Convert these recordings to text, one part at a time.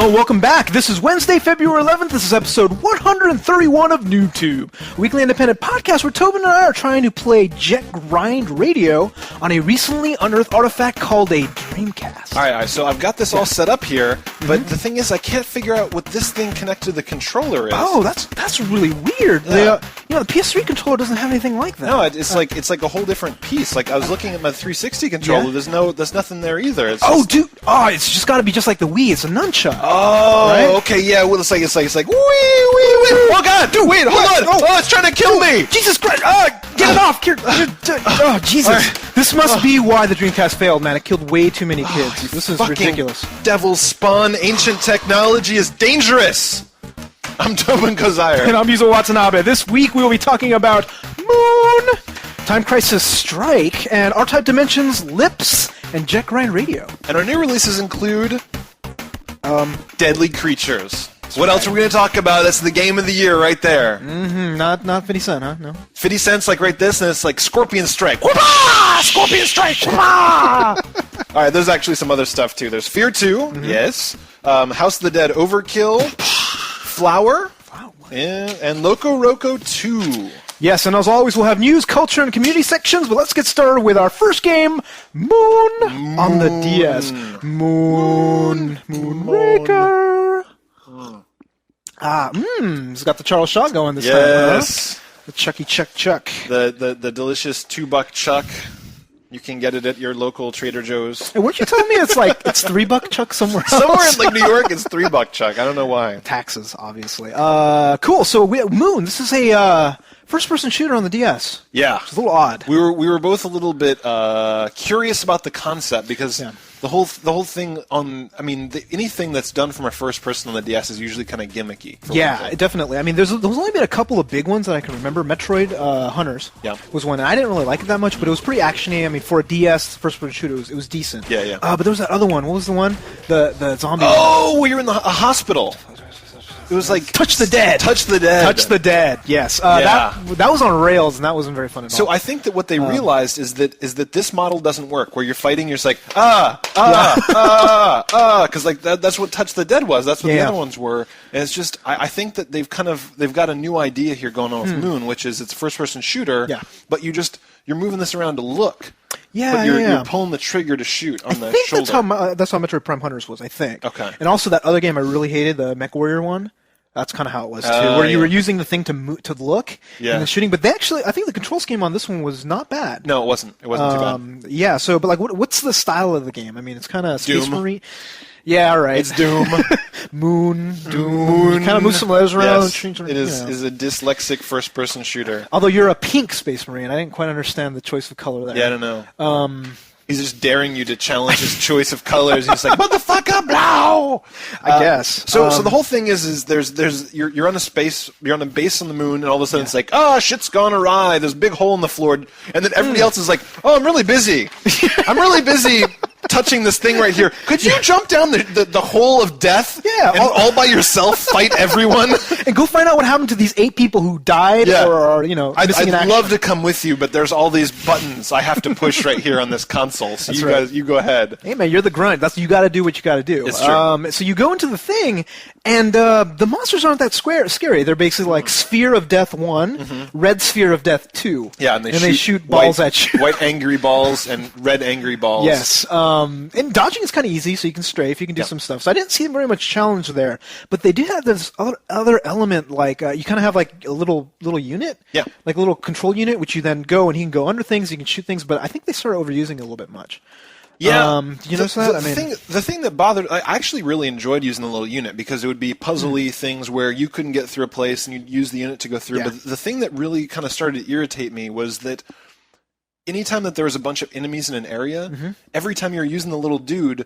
Hello, welcome back. This is Wednesday, February 11th. This is episode 131 of NooBTooB, a weekly independent podcast where Tobin and I are trying to play jet grind radio on a recently unearthed artifact called a Dreamcast. All right, so I've got this all set up here, but the thing is I can't figure out what this thing connected to the controller is. Oh, that's really weird. Yeah. The PS3 controller doesn't have anything like that. No, it's like a whole different piece. Like I was looking at my 360 controller, there's nothing there either. It's it's just got to be just like the Wii. It's a nunchuck. Oh, right? Okay, yeah. Well, it's like wee. Oh God, dude, wait, hold on. Oh, it's trying to kill me. Jesus Christ! Get it off! Oh, Jesus! Right. This must be why the Dreamcast failed, man. It killed way too many kids. This is ridiculous. Devil's spawn, ancient technology is dangerous. I'm Tobin Kozaire. And I'm Yuzo Watanabe. This week we will be talking about Moon, Time Crisis Strike, and R-Type Dimensions, Lips, and Jet Grind Radio. And our new releases include Deadly Creatures. What else are we going to talk about? That's the game of the year right there. Mm-hmm. Not 50 Cent, huh? No. 50 Cent's like right this, and it's like Scorpion Strike. Scorpion Strike! All right, there's actually some other stuff too. There's F.E.A.R 2, yes. House of the Dead Overkill, F.E.A.R, and Loco Roco 2. Yes, and as always, we'll have news, culture, and community sections, but let's get started with our first game, Moon on the DS. Moonraker. It's got the Charles Shaw going this time. Yes. Huh? The Chucky Chuck. The delicious $2 Chuck. You can get it at your local Trader Joe's. Hey, weren't you telling me it's $3 Chuck somewhere else? Somewhere in like New York, it's $3 Chuck. I don't know why. Taxes, obviously. Cool. So Moon. This is a first-person shooter on the DS. Yeah, it's a little odd. We were both a little bit curious about the concept because the whole thing anything that's done from a first person on the DS is usually kind of gimmicky. Yeah, definitely. I mean, there's only been a couple of big ones that I can remember. Metroid Hunters was one, and I didn't really like it that much, but it was pretty actiony. I mean, for a DS first-person shooter, it was decent. Yeah. But there was that other one. What was the one? The zombie. Oh, where you're in a hospital. It was like Touch the Dead. Touch the Dead. Touch the Dead. Yes. That was on rails, and that wasn't very fun at all. So I think that what they realized is that this model doesn't work. Where you're fighting, you're just like because like that's what Touch the Dead was. That's what the other ones were. And it's just I think that they've got a new idea here going on with Moon, which is it's a first-person shooter. Yeah. But you're moving this around to look. Yeah, but you're pulling the trigger to shoot on the shoulder. That's how Metroid Prime Hunters was, I think. Okay. And also that other game I really hated, the MechWarrior one. That's kind of how it was too, where you were using the thing to look and the shooting. But I think the control scheme on this one was not bad. No, it wasn't. It wasn't too bad. Yeah. So, but what's the style of the game? I mean, it's kind of Space Doom. Marine. Yeah, right. It's Doom. Moon. You kind of move some letters around. Yes. It is a dyslexic first-person shooter. Although you're a pink Space Marine, I didn't quite understand the choice of color there. Yeah, I don't know. He's just daring you to challenge his choice of colors. He's like, motherfucker, blow! I guess. So the whole thing is you're on a base on the moon, and all of a sudden it's like, shit's gone awry. There's a big hole in the floor, and then everybody else is like, I'm really busy. I'm really busy touching this thing right here. Could you jump down the hole of death? Yeah, and all by yourself fight everyone and go find out what happened to these 8 people who died or are missing in action. I'd love to come with you, but there's all these buttons I have to push right here on this console. So guys, you go ahead. Hey man, you're the grunt. You got to do what you got to do. It's true. So you go into the thing, and the monsters aren't that scary. They're basically like Sphere of Death 1, Red Sphere of Death 2. Yeah, and they shoot balls at you. White angry balls and red angry balls. Yes. And dodging is kind of easy, so you can strafe, you can do some stuff. So I didn't see very much challenge there, but they did have this other element, like you kind of have like a little unit, like a little control unit, which you then go and he can go under things, you can shoot things. But I think they started overusing it a little bit much. Yeah, you notice that? The thing that bothered, I actually really enjoyed using the little unit because it would be puzzly things where you couldn't get through a place and you'd use the unit to go through. Yeah. But the thing that really kind of started to irritate me was that anytime that there was a bunch of enemies in an area, every time you were using the little dude,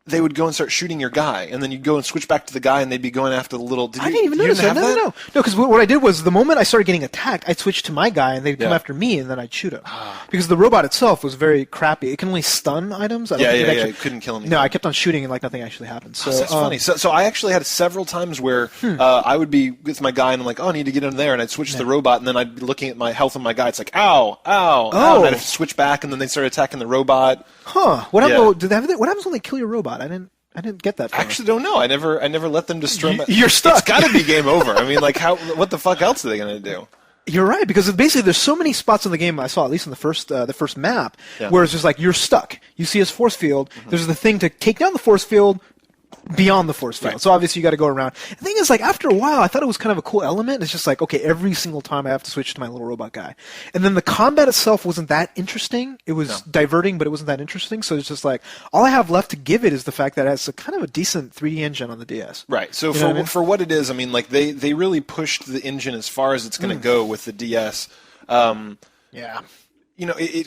they would go and start shooting your guy, and then you'd go and switch back to the guy, and they'd be going after the little... I didn't even notice that. No, because what I did was the moment I started getting attacked, I'd switch to my guy, and they'd come after me, and then I'd shoot him. Because the robot itself was very crappy. It can only stun items. It couldn't kill anything. No, I kept on shooting, and nothing actually happened. So that's funny. So I actually had several times where I would be with my guy, and I'm like, I need to get in there, and I'd switch to the robot, and then I'd be looking at my health on my guy. It's like, ow, and I'd have to switch back, and then they'd start attacking the robot. Huh. What happens when they kill your robot? I didn't I didn't get that far. I actually don't know. I never let them destroy my... You're stuck. It's got to be game over. I mean, like, what the fuck else are they going to do? You're right, because basically there's so many spots in the game I saw, at least in the first map, where it's just like you're stuck. You see his force field. There's the thing to take down the force field beyond the force field. Right. So obviously you got to go around. The thing is, like, after a while, I thought it was kind of a cool element. It's just like, okay, every single time I have to switch to my little robot guy. And then the combat itself wasn't that interesting. It was diverting, but it wasn't that interesting. So it's just like, all I have left to give it is the fact that it has a kind of a decent 3D engine on the DS. Right. So for what it is, I mean, like, they really pushed the engine as far as it's going to go with the DS. It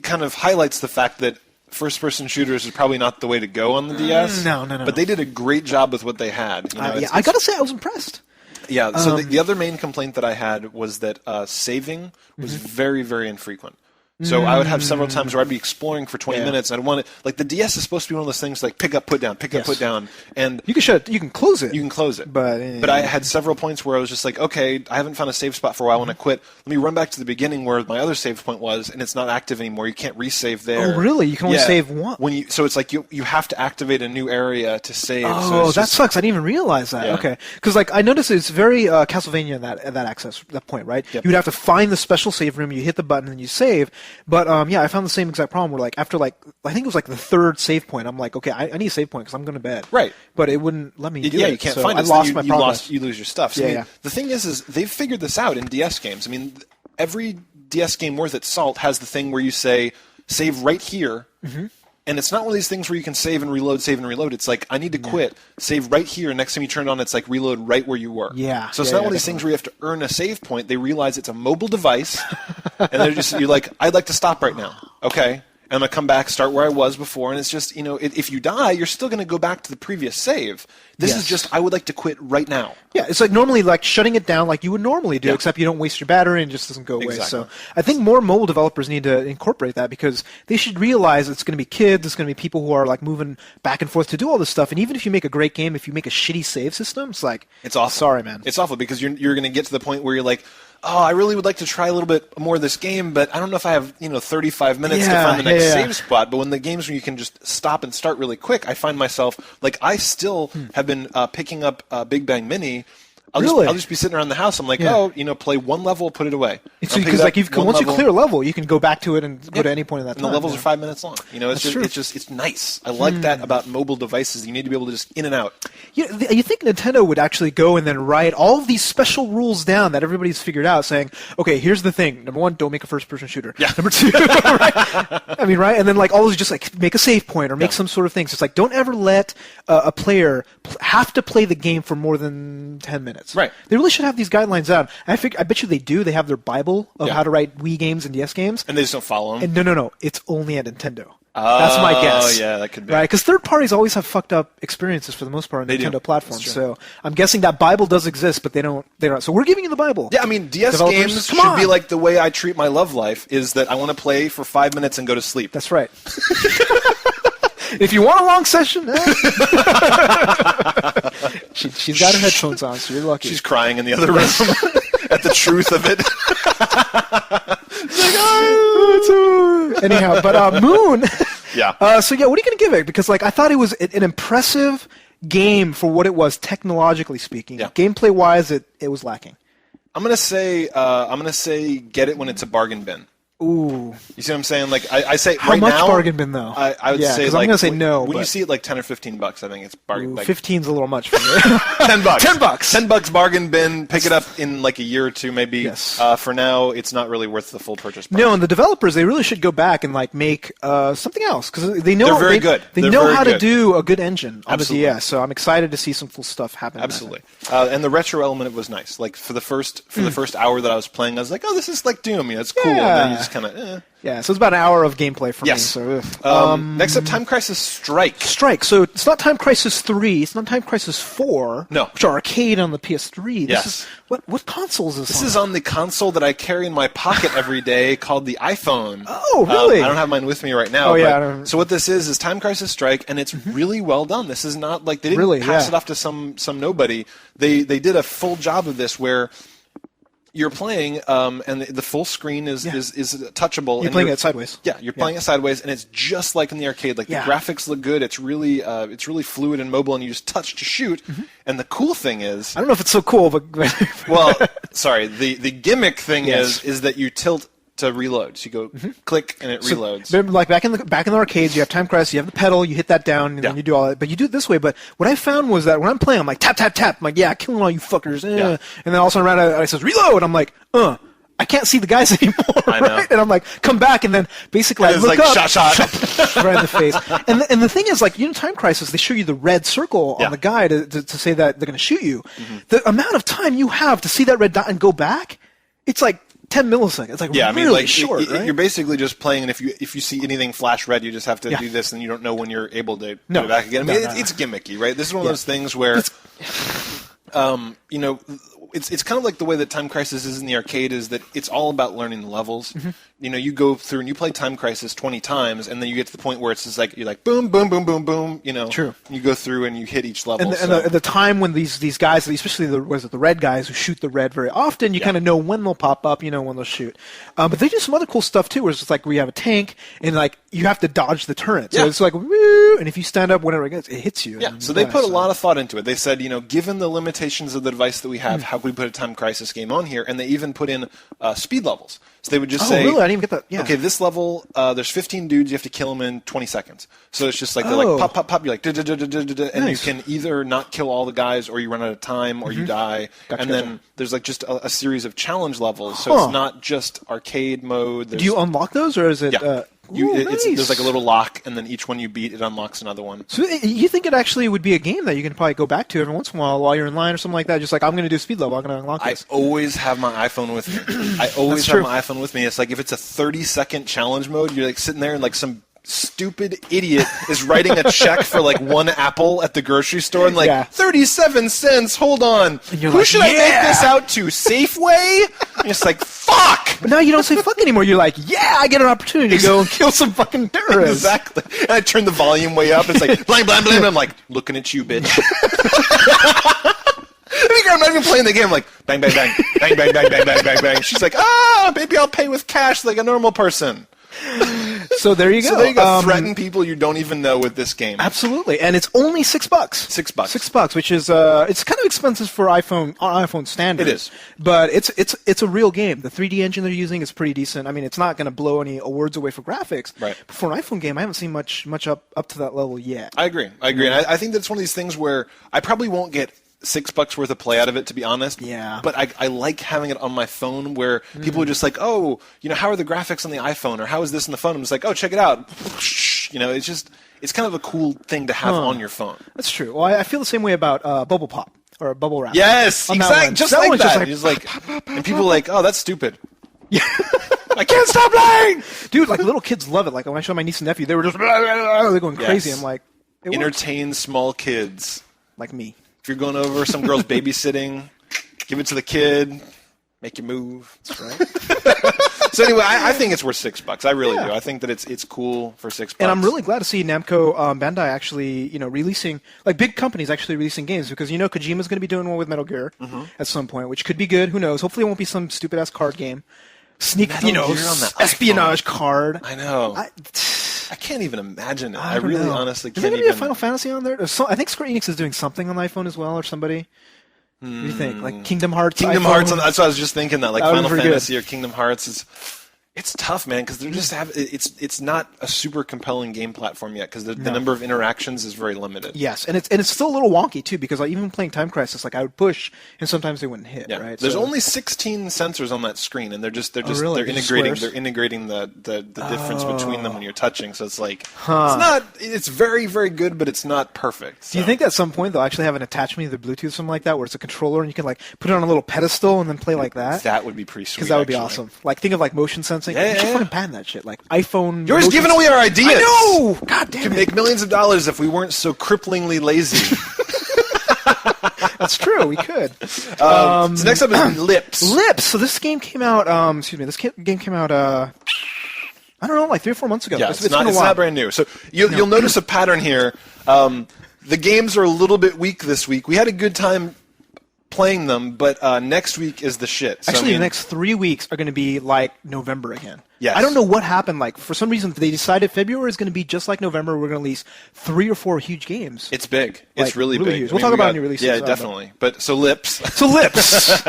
kind of highlights the fact that first-person shooters is probably not the way to go on the DS. No. But they did a great job with what they had. I gotta say, I was impressed. Yeah, so the other main complaint that I had was that saving was very, very infrequent. So I would have several times where I'd be exploring for 20 minutes, and I'd want to, like, the DS is supposed to be one of those things like pick up, put down, put down, and you can close it. You can close it. But I had several points where I was just like, okay, I haven't found a save spot for a while. I want to quit. Let me run back to the beginning where my other save point was, and it's not active anymore. You can't resave there. Oh, really? You can only save one. So it's like you have to activate a new area to save. Oh, that sucks. I didn't even realize that. Yeah. Okay, because like I noticed it's very Castlevania in that point, right? Yep. You would have to find the special save room. You hit the button and you save. But I found the same exact problem where, like, after, like, I think it was, like, the third save point, I'm like, okay, I need a save point because I'm going to bed. Right. But it wouldn't let me do it. You can't so find it. I lost my progress. You lose your stuff. So, the thing is they've figured this out in DS games. I mean, every DS game worth its salt has the thing where you say, save right here, and it's not one of these things where you can save and reload. It's like, I need to quit, save right here, next time you turn it on, it's like, reload right where you were. Yeah. So it's not one of these things where you have to earn a save point. They realize it's a mobile device, and you're like, I'd like to stop right now. Okay. And I'm going to come back, start where I was before, and it's just, if you die, you're still going to go back to the previous save. This is just, I would like to quit right now. Yeah, it's like normally like shutting it down like you would normally do, except you don't waste your battery and it just doesn't go away. Exactly. So I think more mobile developers need to incorporate that because they should realize it's going to be kids, it's going to be people who are like moving back and forth to do all this stuff. And even if you make a great game, if you make a shitty save system, it's like, it's awful. Sorry, man. It's awful because you're going to get to the point where you're like, oh, I really would like to try a little bit more of this game, but I don't know if I have 35 minutes to find the next save spot. But when the games where you can just stop and start really quick, I find myself like I still have been picking up Big Bang Mini. I'll just be sitting around the house. I'm like, play one level, put it away. Because like once you clear a level, you can go back to it and go to any point in that time. And the levels are 5 minutes long. It's nice. I like that about mobile devices. You need to be able to just in and out. You think Nintendo would actually go and then write all of these special rules down that everybody's figured out, saying, okay, here's the thing. Number one, don't make a first-person shooter. Yeah. Number two, right? I mean, right? And then like all those just like make a save point or make some sort of things. It's like don't ever let a player have to play the game for more than 10 minutes. Right. They really should have these guidelines out. I bet you they do. They have their Bible of how to write Wii games and DS games. And they just don't follow them? And no. It's only at Nintendo. That's my guess. Oh, yeah, that could be. Right, because third parties always have fucked up experiences for the most part on Nintendo platforms. So I'm guessing that Bible does exist, but they don't. So we're giving you the Bible. Yeah, I mean, DS games should be like the way I treat my love life, is that I want to play for 5 minutes and go to sleep. That's right. If you want a long session, she's got her headphones on, so you're lucky. She's crying in the other room at the truth of it. Anyhow, but Moon. Yeah. What are you going to give it? Because like I thought it was an impressive game for what it was technologically speaking. Yeah. Gameplay wise, it was lacking. I'm gonna say get it when it's a bargain bin. Ooh. You see what I'm saying? Like I say How right much now, bargain bin though? I would say like I'm gonna say no. When you see it like $10 or $15, I think it's bargain. Like, 15's a little much for me. $10. $10 bargain bin. Pick it up in like a year or two, maybe. Yes. For now, it's not really worth the full purchase price. No, and the developers they really should go back and like make something else because they know they're very good. They know how to do a good engine on the DS. So I'm excited to see some cool stuff happen. Absolutely. And the retro element was nice. Like for the first hour that I was playing, I was like, oh, this is like Doom. It's cool. And then you just kind of. Yeah, so it's about an hour of gameplay for me. So, next up, Time Crisis Strike. So it's not Time Crisis 3, it's not Time Crisis 4, which are arcade on the PS3. Yes. What console is this on? This is on the console that I carry in my pocket every day called the iPhone. Oh, really? I don't have mine with me right now. Oh, yeah. So what this is Time Crisis Strike, and it's really well done. This is not like they didn't pass it off to some nobody. They did a full job of this where you're playing, and the full screen is touchable. You're playing it sideways. Yeah, you're playing it sideways, and it's just like in the arcade. Like the graphics look good. It's really fluid and mobile, and you just touch to shoot. And the cool thing is, I don't know if it's so cool, but well, sorry. The gimmick thing is that you tilt to reload. So you go click and it reloads. Remember, like back in the arcades, you have Time Crisis, you have the pedal, you hit that down, and then you do all that. But you do it this way. But what I found was that when I'm playing, I'm like tap tap tap. I'm like, yeah, killing all you fuckers. And then all of a sudden around, I says reload. I'm like, I can't see the guys anymore. I know. Right? And I'm like, come back, and then basically I look like, up, shot, right in the face. And the thing is, like, Time Crisis, they show you the red circle on the guy to say that they're going to shoot you. The amount of time you have to see that red dot and go back, it's like 10 milliseconds. It's like really short, right? You're basically just playing, and if you see anything flash red, you just have to do this, and you don't know when you're able to go back again. I mean, it's gimmicky, right? This is one of those things where, it's kind of like the way that Time Crisis is in the arcade is that it's all about learning the levels. You go through and you play Time Crisis 20 times, and then you get to the point where it's just like, you're like, boom, boom, boom, boom, boom, True. You go through and you hit each level. And the time when these guys, especially the red guys who shoot the red very often, you kind of know when they'll pop up, when they'll shoot. But they do some other cool stuff too, where it's like where you have a tank, and like you have to dodge the turret. So it's like, woo, and if you stand up whenever it hits you. Yeah, so they put a lot of thought into it. They said, given the limitations of the device that we have, how can we put a Time Crisis game on here? And they even put in speed levels. So they would just say, really? I didn't even get that. Yeah. Okay, this level, there's 15 dudes, you have to kill them in 20 seconds. So it's just like, they're like, pop, pop, pop, you're like, and you can either not kill all the guys, or you run out of time, or you die. And then there's like just a series of challenge levels, so it's not just arcade mode. Do you unlock those, or is it... nice. There's like a little lock, and then each one you beat, it unlocks another one. So you think it actually would be a game that you can probably go back to every once in a while you're in line or something like that? Just like, I'm going to do speed level, I'm going to unlock this. I always have my iPhone with me. It's like if it's a 30-second challenge mode, you're like sitting there and like some stupid idiot is writing a check for like one apple at the grocery store and like 37 cents. Hold on, who should I make this out to? Safeway? And it's like, fuck. But now you don't say fuck anymore. You're like, I get an opportunity to go and kill some fucking terrorists. Exactly. And I turn the volume way up. It's like blam blam blam. I'm like, looking at you, bitch. I think I'm not even playing the game. I'm like, bang bang bang bang bang bang bang bang bang bang. She's like, maybe I'll pay with cash like a normal person. So there you go. So there you go. Threaten people you don't even know with this game. Absolutely, and it's only $6. $6, which is it's kind of expensive for iPhone standard. It is, but it's a real game. The 3D engine they're using is pretty decent. I mean, it's not going to blow any awards away for graphics. Right. But for an iPhone game, I haven't seen much up to that level yet. I agree. And I think that's one of these things where I probably won't get $6 worth of play out of it, to be honest. Yeah. But I like having it on my phone where people are just like, how are the graphics on the iPhone, or how is this on the phone? I'm just like, check it out. It's kind of a cool thing to have on your phone. That's true. Well, I feel the same way about Bubble Pop or Bubble Wrap. Yes, exactly. Just like that. Just like, and people are like, that's stupid. Yeah. I can't stop playing! Dude, like little kids love it. Like when I show my niece and nephew, they were just they're going crazy. I'm like, entertain small kids. Like me. If you're going over some girl's babysitting, give it to the kid, make you move. That's right. So anyway, I think it's worth $6. I really do. I think that it's cool for $6. And I'm really glad to see Namco Bandai actually, releasing, like big companies actually releasing games, because Kojima's going to be doing one with Metal Gear at some point, which could be good. Who knows? Hopefully it won't be some stupid ass card game. Espionage card. I know. I can't even imagine it. I really know. Honestly can't even. Is there going to be a Final Fantasy on there? I think Square Enix is doing something on the iPhone as well, or somebody. What do you think? Like Kingdom Hearts? Kingdom Hearts, that's what I was just thinking, that. Like Final Fantasy good. Or Kingdom Hearts is... It's tough, man, because they're just it's not a super compelling game platform yet, because the number of interactions is very limited. Yes, and it's still a little wonky too, because like, even playing Time Crisis, like I would push and sometimes they wouldn't hit. Yeah. Right. There's only 16 sensors on that screen, and they're integrating the difference between them when you're touching. So it's like it's very, very good, but it's not perfect. So. Do you think at some point they'll actually have an attachment to the Bluetooth, something like that, where it's a controller and you can like put it on a little pedestal and then play like that? That would be pretty sweet. Because that would be awesome. Like think of like motion sensing. You should fucking patent that shit. Like iPhone. You're just giving away our ideas. I know. God damn it. Could make millions of dollars if we weren't so cripplingly lazy. That's true. We could. So next up is Lips. Lips. So this game came out. This game came out. I don't know, like 3 or 4 months ago. Yeah, it's been a while. It's not brand new. So you'll notice a pattern here. The games are a little bit weak this week. We had a good time playing them, but next week is the shit. So, Actually, the next 3 weeks are going to be like November again. Yes. I don't know what happened. Like, for some reason, they decided February is going to be just like November. We're going to release 3 or 4 huge games. It's big. It's really big. Huge. We'll talk about new releases. Yeah, definitely. But so Lips. So Lips.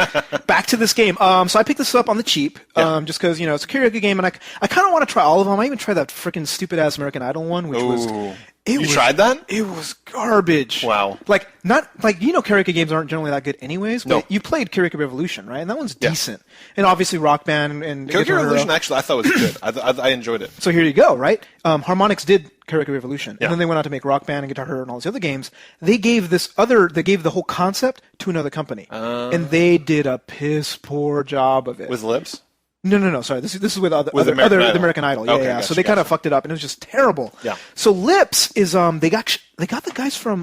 Back to this game. So I picked this up on the cheap, just because it's a karaoke game, and I kind of want to try all of them. I even tried that freaking stupid ass American Idol one, which was. You tried that? It was garbage. Wow. Like, not like karaoke games aren't generally that good anyways. But No. you played Karaoke Revolution, right? And that one's decent. And obviously Rock Band and Karaoke Revolution, actually, I thought was good. I enjoyed it. So here you go, right? Harmonix did Karaoke Revolution, and then they went on to make Rock Band and Guitar Hero and all these other games. They gave the whole concept to another company, and they did a piss poor job of it. With Lips? No. Sorry, this is with American the Idol. American Idol. Yeah, Okay, yeah. gotcha, So they kind of fucked it up, and it was just terrible. Yeah. So Lips is they got the guys from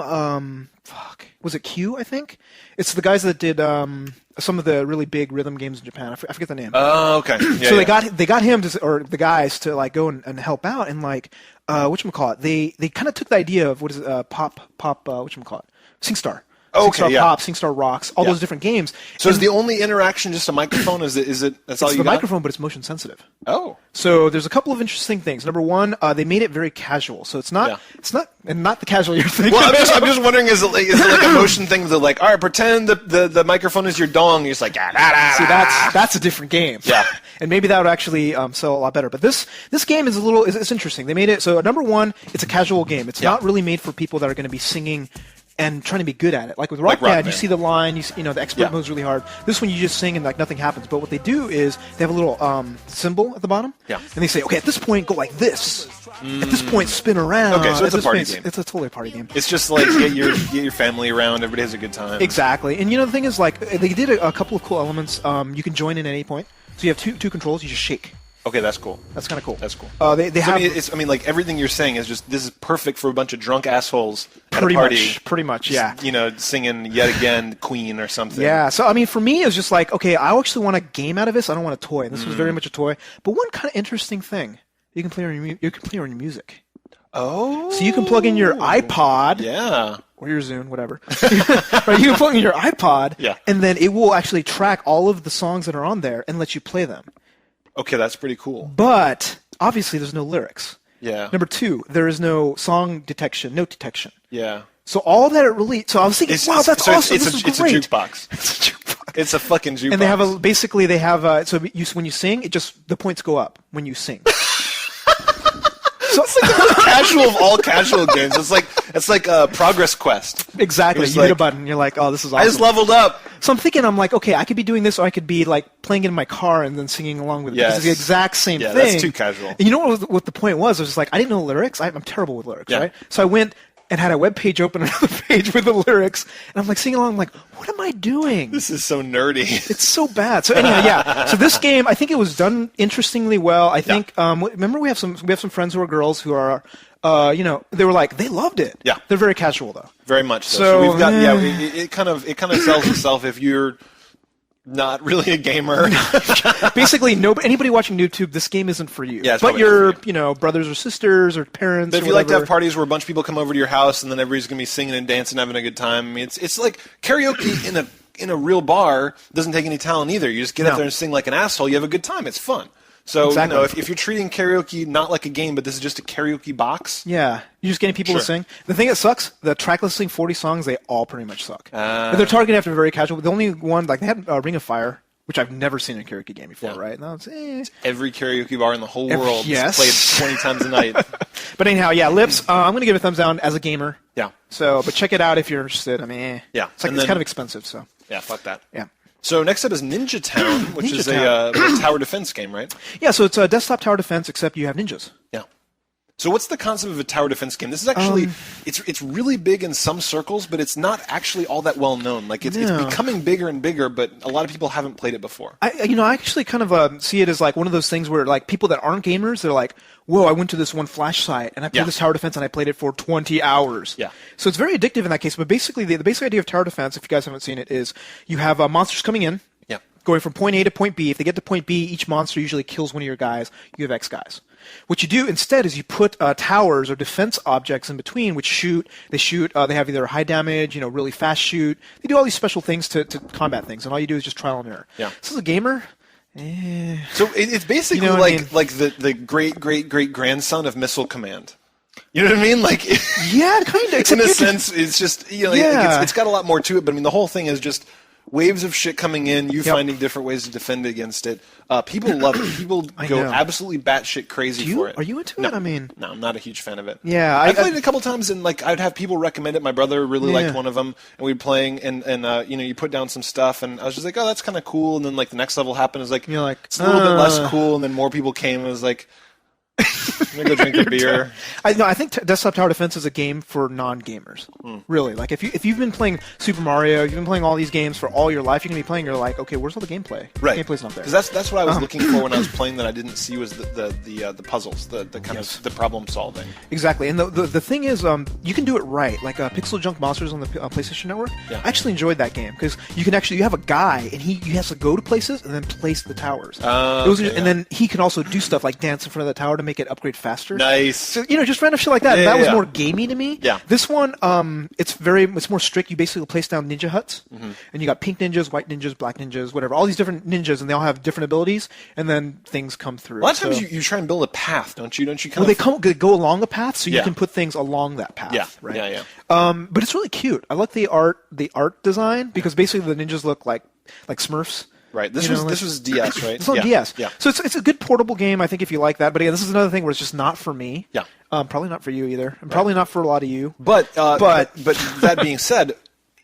was it Q? I think it's the guys that did some of the really big rhythm games in Japan. I forget the name. Oh, okay. Yeah, so they got him or the guys to like go and help out, and like whatchamacallit, they kind of took the idea of pop whatchamacallit, SingStar. Okay, SingStar Pop, SingStar Rocks, all those different games. So is the only interaction just a microphone? Is it that's all you got? It's the microphone, but it's motion sensitive. Oh. So there's a couple of interesting things. Number one, they made it very casual. So it's not the casual you're thinking. Well, I'm just wondering, is it like a motion thing that like, all right, pretend the microphone is your dong. You're just like, See, that's a different game. Yeah. And maybe that would actually sell a lot better. But this game is it's interesting. They made it so number one, it's a casual game. It's not really made for people that are going to be singing and trying to be good at it. Like with Rock Band, you see the line, the expert mode's really hard. This one you just sing and like nothing happens. But what they do is they have a little symbol at the bottom. Yeah. And they say, okay, at this point go like this. At this point spin around. Okay, so it's a party game. It's a totally party game. It's just like get your family around, everybody has a good time. Exactly. And the thing is, like, they did a couple of cool elements. You can join in at any point. So you have two controls, you just shake. Okay, that's cool. That's kind of cool. That's cool. They have. I mean, like everything you're saying is just this is perfect for a bunch of drunk assholes at a party. Pretty much, yeah. Singing yet again Queen or something. Yeah. So I mean, for me, it's just like, okay, I actually want a game out of this. I don't want a toy. And this was very much a toy. But one kind of interesting thing, you can play on your music. Oh. So you can plug in your iPod. Yeah. Or your Zune, whatever. Right, you can plug in your iPod. Yeah. And then it will actually track all of the songs that are on there and let you play them. Okay, that's pretty cool. But obviously, there's no lyrics. Yeah. Number two, there is no song detection, note detection. Yeah. So all that it really. So I was thinking, wow, that's awesome. It's a jukebox. It's a jukebox. It's a fucking jukebox. And they have so when you sing, the points go up when you sing. So it's like the most casual of all casual games. It's like a progress quest. Exactly. You hit a button, you're like, oh, this is awesome. I just leveled up. So I'm thinking, I'm like, okay, I could be doing this, or I could be like playing it in my car and then singing along with it. Yes. It's the exact same thing. Yeah, that's too casual. And you know what the point was? I was just like, I didn't know lyrics. I'm terrible with lyrics, right? So I went and had a web page open, another page with the lyrics, and I'm like singing along. I'm like, what am I doing? This is so nerdy. It's so bad. So anyhow, yeah. So this game, I think it was done interestingly well. I think. Remember, we have some friends who are girls who are. They were like, they loved it. Yeah. They're very casual though. Very much so. So we've got it kind of sells itself if you're not really a gamer. Basically, anybody watching NooBTooB, this game isn't for you. Yeah, but your brothers or sisters or parents. But if you like to have parties where a bunch of people come over to your house and then everybody's gonna be singing and dancing, having a good time. I mean, it's like karaoke in a real bar doesn't take any talent either. You just get up there and sing like an asshole. You have a good time. It's fun. So, exactly. If you're treating karaoke not like a game, but this is just a karaoke box. Yeah. You're just getting people to sing. The thing that sucks, the track listing 40 songs, they all pretty much suck. But they're targeted after very casual. The only one, like, they had Ring of Fire, which I've never seen in a karaoke game before, right? No, it's every karaoke bar in the whole world is played 20 times a night. But anyhow, yeah, Lips, I'm going to give it a thumbs down as a gamer. Yeah. So, but check it out if you're interested. I mean, yeah. It's kind of expensive, so. Yeah, fuck that. Yeah. So next up is Ninja Town, which is a tower defense game, right? Yeah, so it's a desktop tower defense, except you have ninjas. Yeah. So what's the concept of a tower defense game? This is actually it's really big in some circles, but it's not actually all that well known. Like it's becoming bigger and bigger, but a lot of people haven't played it before. I actually kind of see it as like one of those things where like people that aren't gamers, they're like, whoa, I went to this one Flash site and I played this tower defense and I played it for 20 hours. Yeah. So it's very addictive in that case. But basically, the basic idea of tower defense, if you guys haven't seen it, is you have monsters coming in. Yeah. going from point A to point B. If they get to point B, each monster usually kills one of your guys. You have X guys. What you do instead is you put towers or defense objects in between, which shoot. They have either high damage, really fast shoot. They do all these special things to combat things, and all you do is just trial and error. Yeah. This is a gamer. So it's basically like the great grandson of Missile Command. You know what I mean? Like, yeah, kind of. In a sense, it's just it's got a lot more to it. But I mean, the whole thing is just waves of shit coming in. You finding different ways to defend against it. People love it. People go absolutely batshit crazy for it. Are you into it? I mean, no, I'm not a huge fan of it. Yeah, I played it a couple times, and I'd have people recommend it. My brother really liked one of them, and we'd playing, and you put down some stuff, and I was just like, oh, that's kind of cool. And then the next level happened. It's like, it's a little bit less cool, and then more people came. And it was like, I'm gonna go drink a beer. I think Desktop Tower Defense is a game for non-gamers. Really, like if you've been playing Super Mario, you've been playing all these games for all your life, you're gonna be playing. You're like, okay, where's all the gameplay? Right, gameplay's not there. Because that's what I was looking for when I was playing that I didn't see was the puzzles, the kind of the problem solving. Exactly, and the thing is, you can do it right. Like Pixel Junk Monsters on the PlayStation Network. Yeah. I actually enjoyed that game because you have a guy and he has to go to places and then place the towers. And then he can also do stuff like dance in front of the tower to make it upgrade faster. Nice. So, just random shit like that. That was more gamey to me. Yeah. This one, it's more strict. You basically place down ninja huts, and you got pink ninjas, white ninjas, black ninjas, whatever. All these different ninjas, and they all have different abilities, and then things come through. A lot of times you try and build a path, don't you? They go along a path, so you can put things along that path. Yeah. Right? Yeah. But it's really cute. I like the art design because basically the ninjas look like Smurfs. Right. This was DS, right? It's on DS. Yeah. So it's a good portable game, I think, if you like that. But again, this is another thing where it's just not for me. Yeah. Probably not for you either, and probably not for a lot of you. But that being said,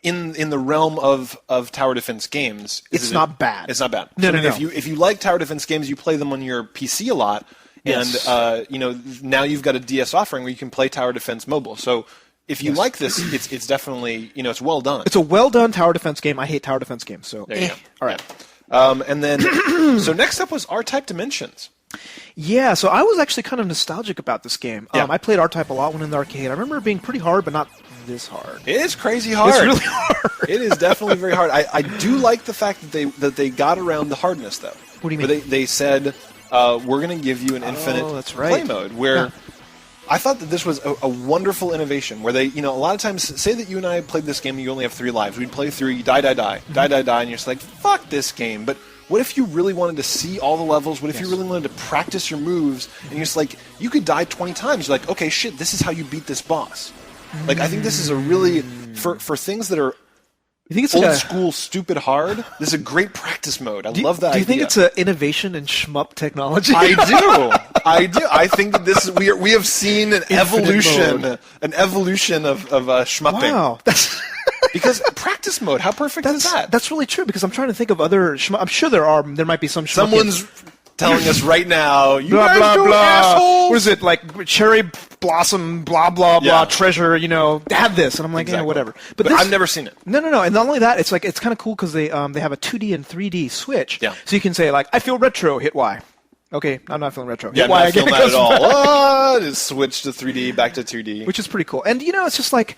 in the realm of tower defense games, it's not bad. It's not bad. No. If you like tower defense games, you play them on your PC a lot, and now you've got a DS offering where you can play tower defense mobile. So if you like this, it's definitely it's well done. It's a well done tower defense game. I hate tower defense games. So there you go. All right. And then so next up was R-Type Dimensions. Yeah, so I was actually kind of nostalgic about this game. I played R-Type a lot when in the arcade. I remember it being pretty hard, but not this hard. It is crazy hard. It's really hard. It is definitely very hard. I do like the fact that they got around the hardness, though. What do you mean? They said, we're going to give you an infinite play mode, where I thought that this was a wonderful innovation, where they, a lot of times, say that you and I played this game and you only have 3 lives. We'd play through, you die, and you're just like, fuck this game. But what if you really wanted to see all the levels? What if you really wanted to practice your moves? And you're just like, you could die 20 times. You're like, okay, shit, this is how you beat this boss. Like, I think this is a really, for things that are old school, stupid hard, this is a great practice mode. I love that idea. Do you think it's an innovation in shmup technology? I do. I think that this is we have seen an evolution of shmupping. Wow. Because practice mode, how perfect is that? That's really true, because I'm trying to think of other shmup. I'm sure there might be some shmup. Someone's telling us right now, you blah, guys blah, do blah. assholes! What is it, like cherry blossom, blah, blah, blah, treasure, have this. And I'm like, whatever. But I've never seen it. No. And not only that, it's kind of cool because they have a 2D and 3D switch. Yeah. So you can say, like, I feel retro, hit Y. Okay, I'm not feeling retro. Yeah, I'm not feeling that at all. What? Just switch to 3D, back to 2D. Which is pretty cool. And, it's just like,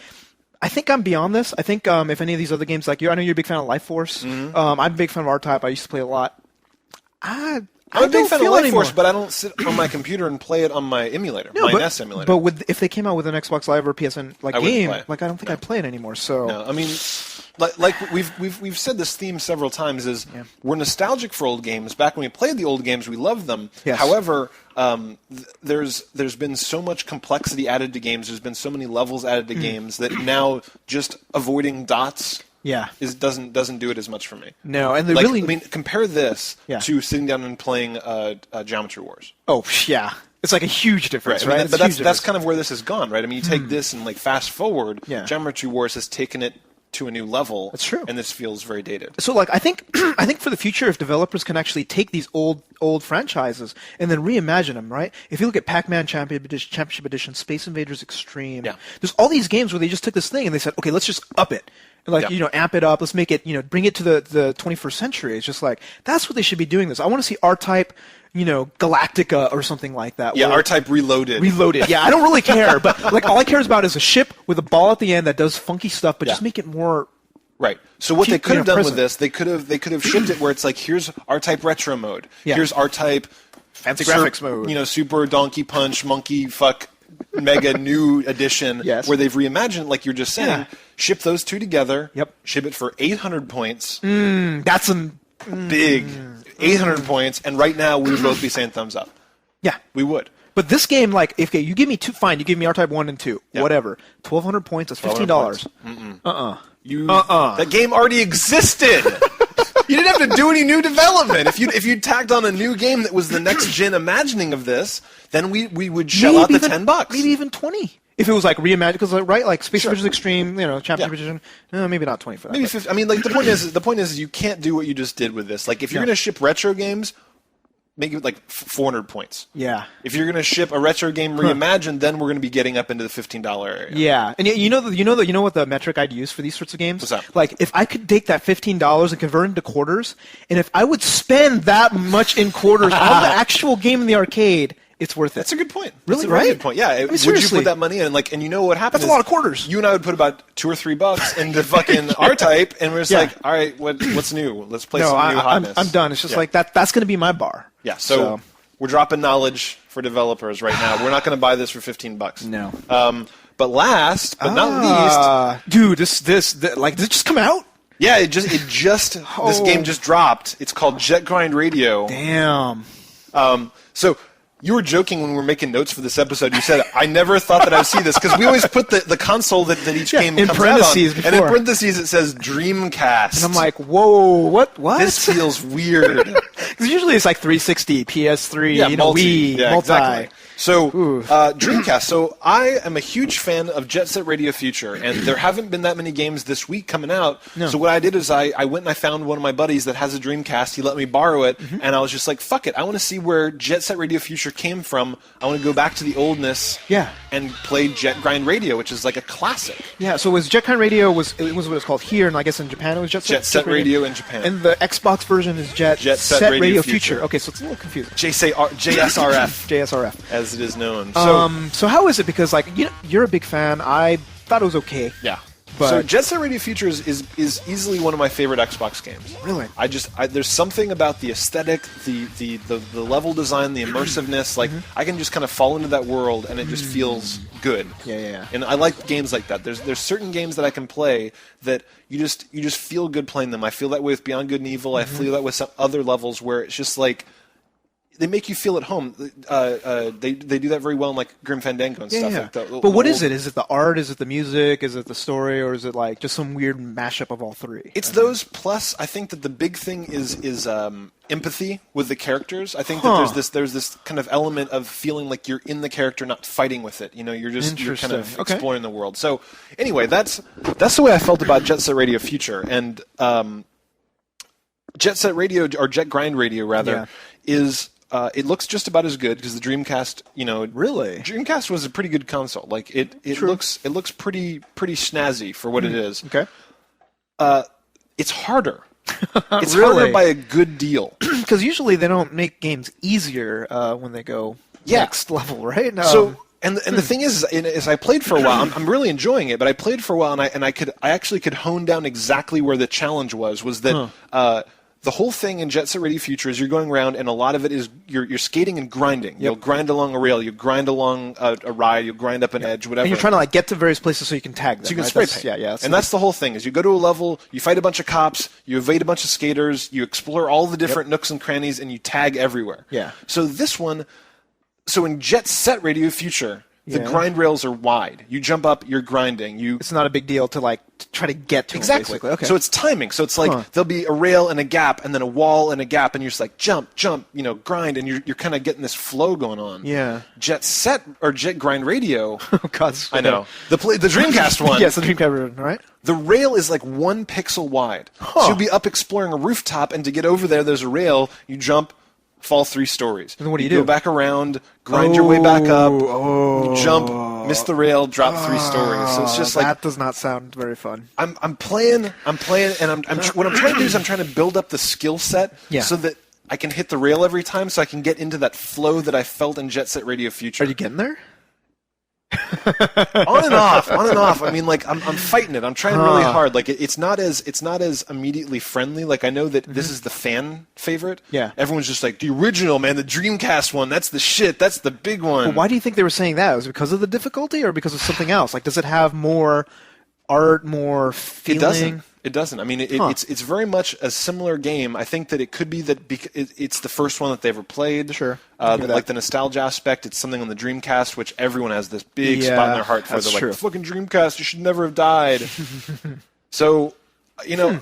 I think I'm beyond this. I think if any of these other games, like you, I know you're a big fan of Life Force. Mm-hmm. I'm a big fan of R-Type. I used to play a lot. I'm a big fan of Life Force, but I don't sit on my computer and play it on my emulator, NES emulator. But if they came out with an Xbox Live or PSN game, I don't think I'd play it anymore. So no, I mean, like we've said this theme several times is we're nostalgic for old games. Back when we played the old games, we loved them. Yes. However, there's been so much complexity added to games. There's been so many levels added to games that now just avoiding dots. Doesn't do it as much for me. No, and compare this to sitting down and playing Geometry Wars. Oh yeah, it's like a huge difference, right? But that's kind of where this has gone, right? I mean, you take this and fast forward. Geometry Wars has taken it to a new level. That's true, and this feels very dated. So, I think for the future, if developers can actually take these old franchises and then reimagine them, right? If you look at Pac-Man Championship Edition, Space Invaders Extreme, there's all these games where they just took this thing and they said, okay, let's just up it. Amp it up. Let's make it, bring it to the 21st century. It's just like, that's what they should be doing this. I want to see R-Type, Galactica or something like that. Yeah, R-Type Reloaded. Yeah, I don't really care, but all I care about is a ship with a ball at the end that does funky stuff, but just make it more Right. So what they could have done with this, they could have shipped it where it's like, here's R-Type retro mode. Yeah. Here's R-Type fancy graphics mode. You know, Super Donkey Punch Monkey Fuck Mega New Edition, where they've reimagined, like you're just saying, ship those two together. Yep. Ship it for 800 points. That's a big 800 points, and right now we would both be saying thumbs up. Yeah, we would. But this game, like, if you give me two, fine, you give me R-Type 1 and 2, whatever. 1,200 points, that's $15. That game already existed. You didn't have to do any new development. If you tagged on a new game that was the next gen imagining of this, then we would shell out the $10. Maybe even 20. If it was like reimagined, because like Space Invaders Extreme, you know, Chapter Edition, maybe not 20 for that. Maybe 50. I mean, like the point is you can't do what you just did with this. Like if you're going to ship retro games, make it like 400 points. Yeah. If you're going to ship a retro game reimagined, then we're going to be getting up into the $15 area. Yeah, and you know what the metric I'd use for these sorts of games? What's that? Like if I could take that $15 and convert it into quarters, and if I would spend that much in quarters on the actual game in the arcade, it's worth it. That's a good point. Really, That's a really good point. Yeah. I mean, would you put that money in? Like, and you know what happens? That's a lot of quarters. You and I would put about $2 or $3 into fucking R-Type, and we're just like, all right, what's new? Let's play some new hotness. I'm done. It's just like that's going to be my bar. Yeah. So we're dropping knowledge for developers right now. We're not going to buy this for $15. No. But last but not least, dude, this did it just come out? Yeah, this game just dropped. It's called Jet Grind Radio. Damn. So you were joking when we were making notes for this episode. You said, I never thought that I would see this, because we always put the console that each game comes out on. Before. And in parentheses it says Dreamcast. And I'm like, whoa, what? This feels weird. Because usually it's like 360, PS3, Wii, multi. Exactly. So, Dreamcast. So, I am a huge fan of Jet Set Radio Future, and there haven't been that many games this week coming out. No. So, what I did is I went and I found one of my buddies that has a Dreamcast. He let me borrow it, and I was just like, fuck it. I want to see where Jet Set Radio Future came from. I want to go back to the oldness and play Jet Grind Radio, which is like a classic. Yeah, so was Jet Grind Radio, was what it's called here, and I guess in Japan it was Jet Set Radio in Japan. And the Xbox version is Jet Set Radio Future. Okay, so it's a little confusing. JSRF. JSRF. As it is known. So how is it? Because like you're a big fan. I thought it was okay. Yeah. But so Jet Set Radio Future is easily one of my favorite Xbox games. Really? There's something about the aesthetic, the level design, the immersiveness. Like I can just kind of fall into that world and it just feels good. Yeah. And I like games like that. There's certain games that I can play that you just feel good playing them. I feel that way with Beyond Good and Evil. I feel that with some other levels where it's just like they make you feel at home. They do that very well in like Grim Fandango and stuff. Yeah. Like But what is it? Is it the art? Is it the music? Is it the story? Or is it like just some weird mashup of all three? It's those, plus I think that the big thing is empathy with the characters. I think that there's this kind of element of feeling like you're in the character, not fighting with it. You know, you're kind of exploring the world. So anyway, that's the way I felt about Jet Set Radio Future. And Jet Set Radio, or Jet Grind Radio rather, is it looks just about as good, because the Dreamcast, really, Dreamcast was a pretty good console. Like it looks pretty snazzy for what it is. Okay. It's harder. It's harder by a good deal. Because usually they don't make games easier when they go next level, right? So and the thing is I played for a while. I'm really enjoying it, but I played for a while, and I actually could hone down exactly where the challenge was that. The whole thing in Jet Set Radio Future is you're going around, and a lot of it is you're skating and grinding. Yep. You'll grind along a rail, you grind along a ride, you'll grind up an edge, whatever. And you're trying to like get to various places so you can tag them. So you can spray paint. And that's the whole thing. Is you go to a level, you fight a bunch of cops, you evade a bunch of skaters, you explore all the different nooks and crannies, and you tag everywhere. Yeah. So in Jet Set Radio Future, the grind rails are wide. You jump up, you're grinding. It's not a big deal to try to get to exactly. Them, basically. Okay. So it's timing. So it's like there'll be a rail and a gap, and then a wall and a gap, and you're just like jump, grind, and you're kind of getting this flow going on. Yeah. Jet Set or Jet Grind Radio. Oh God, I know the Dreamcast one. Yes, the Dreamcast one, right? The rail is like 1 pixel wide. So you'll be up exploring a rooftop, and to get over there's a rail. You jump. Fall 3 stories. And then what do you do? Go back around, grind your way back up, you jump, miss the rail, drop 3 stories. So it's just like that does not sound very fun. I'm playing, and what I'm trying to do is I'm trying to build up the skill set so that I can hit the rail every time, so I can get into that flow that I felt in Jet Set Radio Future. Are you getting there? On and off. I mean, like I'm fighting it. I'm trying really hard. Like it's not as immediately friendly. Like I know that this is the fan favorite. Yeah. Everyone's just like the original, man, the Dreamcast one. That's the shit. That's the big one. Well, why do you think they were saying that? Was it because of the difficulty or because of something else? Like, does it have more art, more feeling? It doesn't. I mean, it's very much a similar game. I think that it could be that it's the first one that they ever played. Sure. Like the nostalgia aspect, it's something on the Dreamcast, which everyone has this big spot in their heart for. They're like, fucking Dreamcast, you should never have died. So, you know,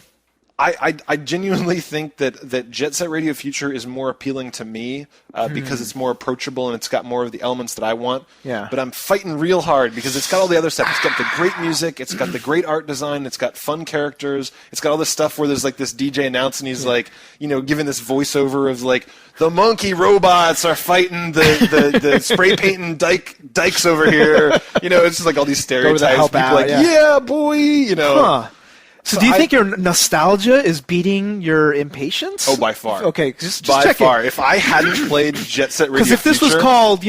I genuinely think that Jet Set Radio Future is more appealing to me because it's more approachable and it's got more of the elements that I want. Yeah. But I'm fighting real hard because it's got all the other stuff. It's got the great music. It's got the great art design. It's got fun characters. It's got all this stuff where there's like this DJ announcing. He's like, you know, giving this voiceover of like, the monkey robots are fighting the spray painting dykes over here. You know, it's just like all these stereotypes. People like, yeah, boy, you know. Huh. So do you think your nostalgia is beating your impatience? Oh, by far. Okay, just by check far. it. If I hadn't played Jet Set Radio Future... Because if this was called,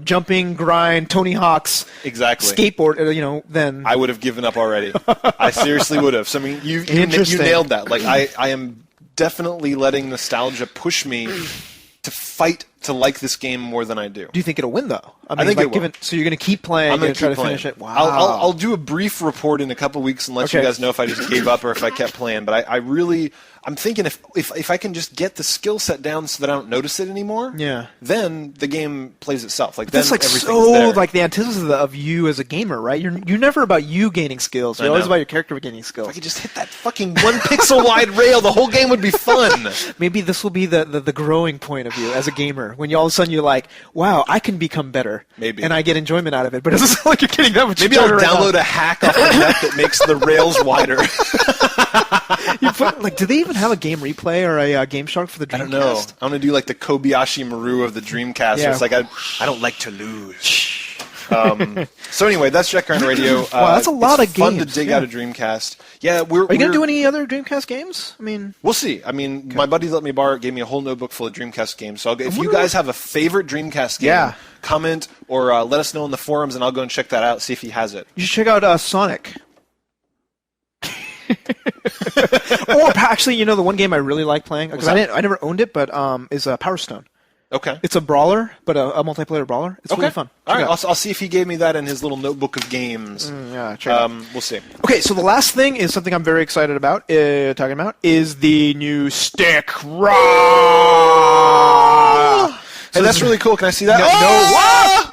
jumping, grind, Tony Hawk's skateboard, then... I would have given up already. I seriously would have. So, I mean, you nailed that. Like, I am definitely letting nostalgia push me to fight to like this game more than I do. Do you think it'll win, though? I think it will. So you're going to keep playing and try to finish it? Wow. I'll do a brief report in a couple weeks and let you guys know if I just gave up or if I kept playing. But I'm thinking if I can just get the skill set down so that I don't notice it anymore, then the game plays itself. Like, then everything's there. Like the antithesis of you as a gamer, right? You're never about you gaining skills. You're always about your character gaining skills. If I could just hit that fucking 1 pixel wide rail, the whole game would be fun. Maybe this will be the growing point of you as a gamer. When all of a sudden you're like, wow, I can become better. Maybe. And I get enjoyment out of it. But it doesn't sound like you're getting that much. Maybe I'll download a hack off the net that makes the rails wider. Do they even have a game replay or a Game Shark for the Dreamcast? I don't know. I'm going to do like the Kobayashi Maru of the Dreamcast. Where it's like, I don't like to lose. So anyway, that's Jet Grind Radio. Wow, that's a lot of games. Fun to dig out a Dreamcast. Yeah, are you going to do any other Dreamcast games? I mean, we'll see. I mean, my buddy gave me a whole notebook full of Dreamcast games. So if you guys have a favorite Dreamcast game, comment or let us know in the forums, and I'll go and check that out. See if he has it. You should check out Sonic. Or actually, the one game I really like playing because I never owned it, but is Power Stone. Okay. It's a brawler, but a multiplayer brawler. It's really fun. All right, I'll see if he gave me that in his little notebook of games. Check it out. We'll see. Okay, so the last thing is something I'm very excited about. Is the new stick. Hey, that's really cool. Can I see that? No.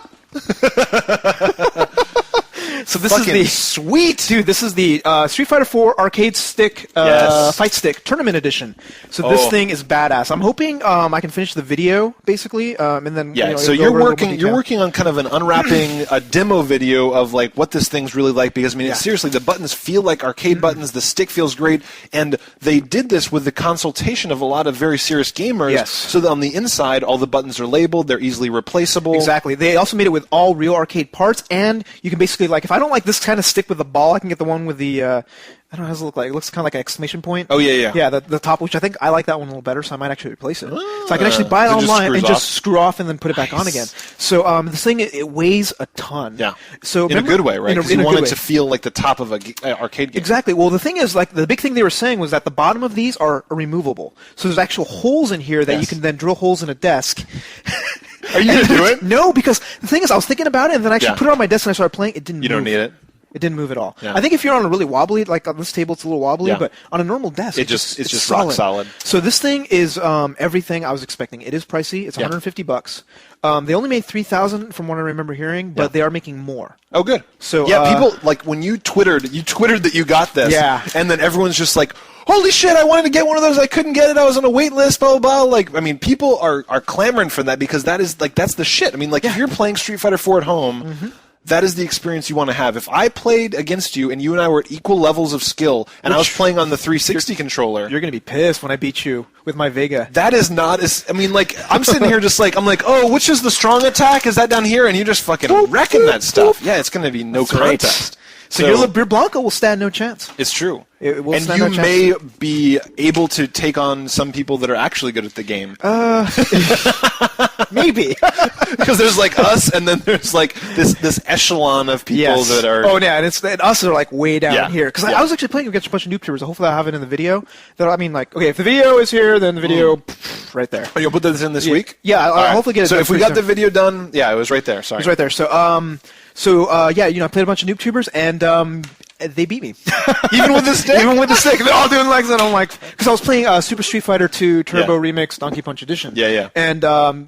So this is the sweet dude. This is the Street Fighter 4 arcade stick fight stick tournament edition. So this thing is badass. I'm hoping I can finish the video basically, and then So you're working on kind of an unwrapping a demo video of like what this thing's really like because seriously the buttons feel like arcade buttons. The stick feels great, and they did this with the consultation of a lot of very serious gamers. Yes. So that on the inside all the buttons are labeled. They're easily replaceable. Exactly. They also made it with all real arcade parts, and you can basically if I don't like this kind of stick with the ball, I can get the one with the I don't know how does it look like. It looks kind of like an exclamation point. Oh yeah. Yeah, the top, which I think I like that one a little better, so I might actually replace it. So I can actually buy it online and just screw off and then put it back on again. So this thing it weighs a ton. Yeah. So in a good way, right? Because you want it to feel like the top of an arcade game. Exactly. Well, the thing is, the big thing they were saying was that the bottom of these are removable. So there's actual holes in here that you can then drill holes in a desk. Are you going to do it? No, because the thing is, I was thinking about it, and then I actually put it on my desk and I started playing. It didn't move. You don't need it? It didn't move at all. Yeah. I think if you're on a really wobbly, like on this table, it's a little wobbly, but on a normal desk, it's just rock solid. So this thing is everything I was expecting. It is pricey. It's $150. They only made 3,000 from what I remember hearing, but they are making more. Oh, good. So people when you twittered that you got this, and then everyone's just like, holy shit, I wanted to get one of those, I couldn't get it, I was on a wait list, blah, blah, blah. People are clamoring for that because that's the shit. If you're playing Street Fighter 4 at home, that is the experience you want to have. If I played against you and you and I were at equal levels of skill and I was playing on the 360 controller... You're going to be pissed when I beat you with my Vega. That is not as... I'm sitting here just I'm like, oh, which is the strong attack? Is that down here? And you're just fucking wrecking that stuff. Yeah, it's going to be no contest. So your Blanca will stand no chance. It's true. It will and stand you a chance may be able to take on some people that are actually good at the game. Maybe. Because there's like us, and then there's like this echelon of people that are... Oh, yeah, and us are like way down here. Because I was actually playing against a bunch of NooBToobers, so hopefully I'll have it in the video. I mean, like, okay, if the video is here, then the video, right there. Oh, you'll put this in this week? Yeah, I'll hopefully get it So done if we got the video done, it was right there, sorry. It's right there. So, I played a bunch of NooBToobers, and they beat me. Even with the stick? Even with the stick. They're all doing legs, and I'm like... Because I was playing Super Street Fighter 2 Turbo Remix Donkey Punch Edition. Yeah. And, I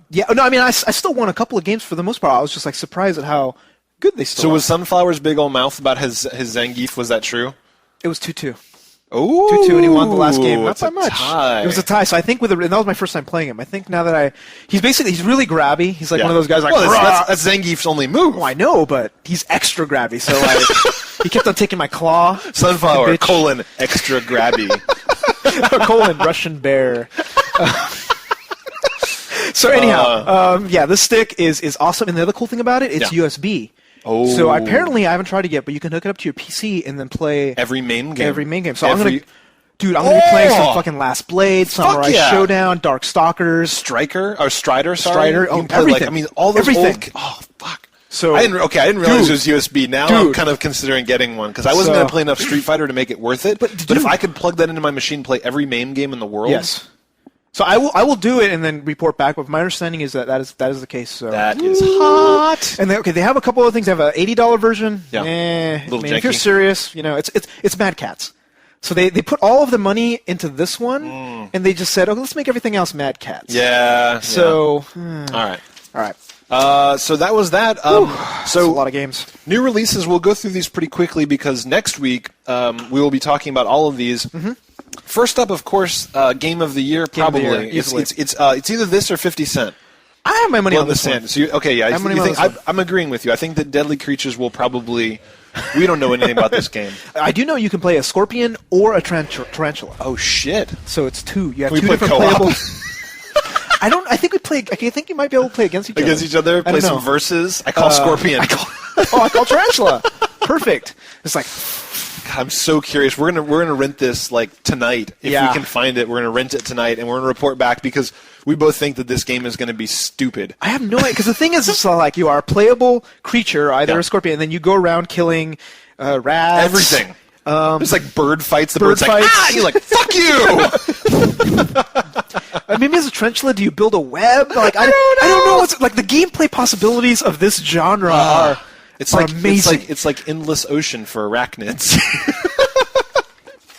still won a couple of games for the most part. I was just, like, surprised at how good they still So are. was Sunflower's big old mouth about his Zangief, was that true? It was 2-2. Oh, 2-2, and he won the last game. Not by much. Tie. It was a tie. So I think and that was my first time playing him. I think now that he's really grabby. He's like one of those guys like, that's Zangief's only move. Oh, I know, but he's extra grabby. So he kept on taking my claw. Sunflower, extra grabby. Russian bear. So anyhow, this stick is awesome. And the other cool thing about it, it's USB. Oh. So apparently, I haven't tried it yet, but you can hook it up to your PC and then play every main game. So I'm gonna be playing some fucking Last Blade, Samurai Showdown, Dark Stalkers, Strider. Strider. Oh, everything. All those everything. Fuck. So I didn't realize it was USB. Now I'm kind of considering getting one because I wasn't going to play enough Street Fighter to make it worth it. But if I could plug that into my machine, and play every main game in the world. Yes. So I will do it and then report back. But my understanding is that is the case. So that is hot. And they have a couple of things. They have an $80 version. Yeah. If you're serious, it's Mad Cats. So they put all of the money into this one, and they just said, let's make everything else Mad Cats. Yeah. So all right. So that was that. So a lot of games. New releases. We'll go through these pretty quickly because next week we will be talking about all of these. Mm-hmm. First up, of course, Game of the Year. Probably it's either this or 50 Cent. I have my money on this one. So I'm agreeing with you. I think that Deadly Creatures will probably. We don't know anything about this game. I do know you can play a scorpion or a tarantula. Oh shit! So it's two. You have two different playable. I think you might be able to play against each other. Play some verses. I call Scorpion. I call Tarantula. Perfect. It's like. God, I'm so curious. We're gonna rent this like tonight if we can find it. We're gonna rent it tonight, and we're gonna report back because we both think that this game is gonna be stupid. I have no idea because the thing is, it's like you are a playable creature, either a scorpion, and then you go around killing rats, everything. It's like bird fights. The bird's like, you're like, fuck you. Maybe as a tarantula, do you build a web? Like I don't know. What's like the gameplay possibilities of this genre are. It's like amazing. It's like endless ocean for arachnids.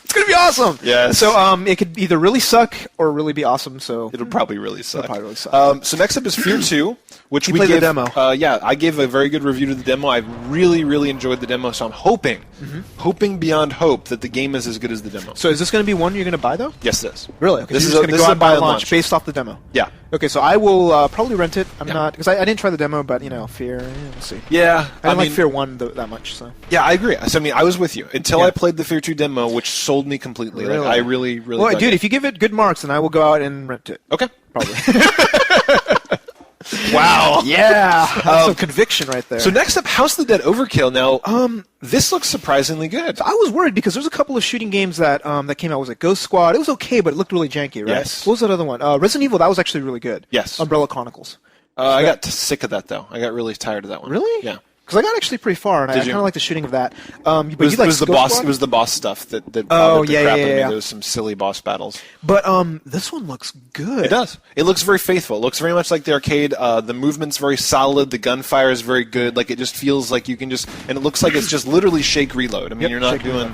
It's gonna be awesome. Yes. So it could either really suck or really be awesome. So it'll probably really suck. So next up is F.E.A.R 2, which we played gave the demo. I gave a very good review to the demo. I really, really enjoyed the demo. So I'm hoping beyond hope that the game is as good as the demo. So is this going to be one you're going to buy though? Yes, it is. Really? Okay, this so is going to go out and buy launch based off the demo. Yeah. Okay, so I will probably rent it. I'm not because I didn't try the demo, but F.E.A.R. We'll see. Yeah, I didn't like F.E.A.R 1 that much. So yeah, I agree. So I was with you until I played the F.E.A.R 2 demo, which sold me completely. Really? Like, I really. Well, dude, if you give it good marks, then I will go out and rent it. Okay, probably. Wow. Yeah. That's some conviction right there. So next up, House of the Dead Overkill. Now, this looks surprisingly good. So I was worried because there's a couple of shooting games that came out. Was it Ghost Squad? It was okay, but it looked really janky, right? Yes. What was that other one? Resident Evil. That was actually really good. Yes. Umbrella Chronicles. I got sick of that, though. I got really tired of that one. Really? Yeah. Because I got actually pretty far, and I kind of like the shooting of that. But it was the boss. It was the boss stuff that bothered the crap out of me. There was some silly boss battles. But this one looks good. It does. It looks very faithful. It looks very much like the arcade. The movement's very solid. The gunfire is very good. Like it just feels like you can just, and it looks like it's just literally shake reload. I mean, you're not doing.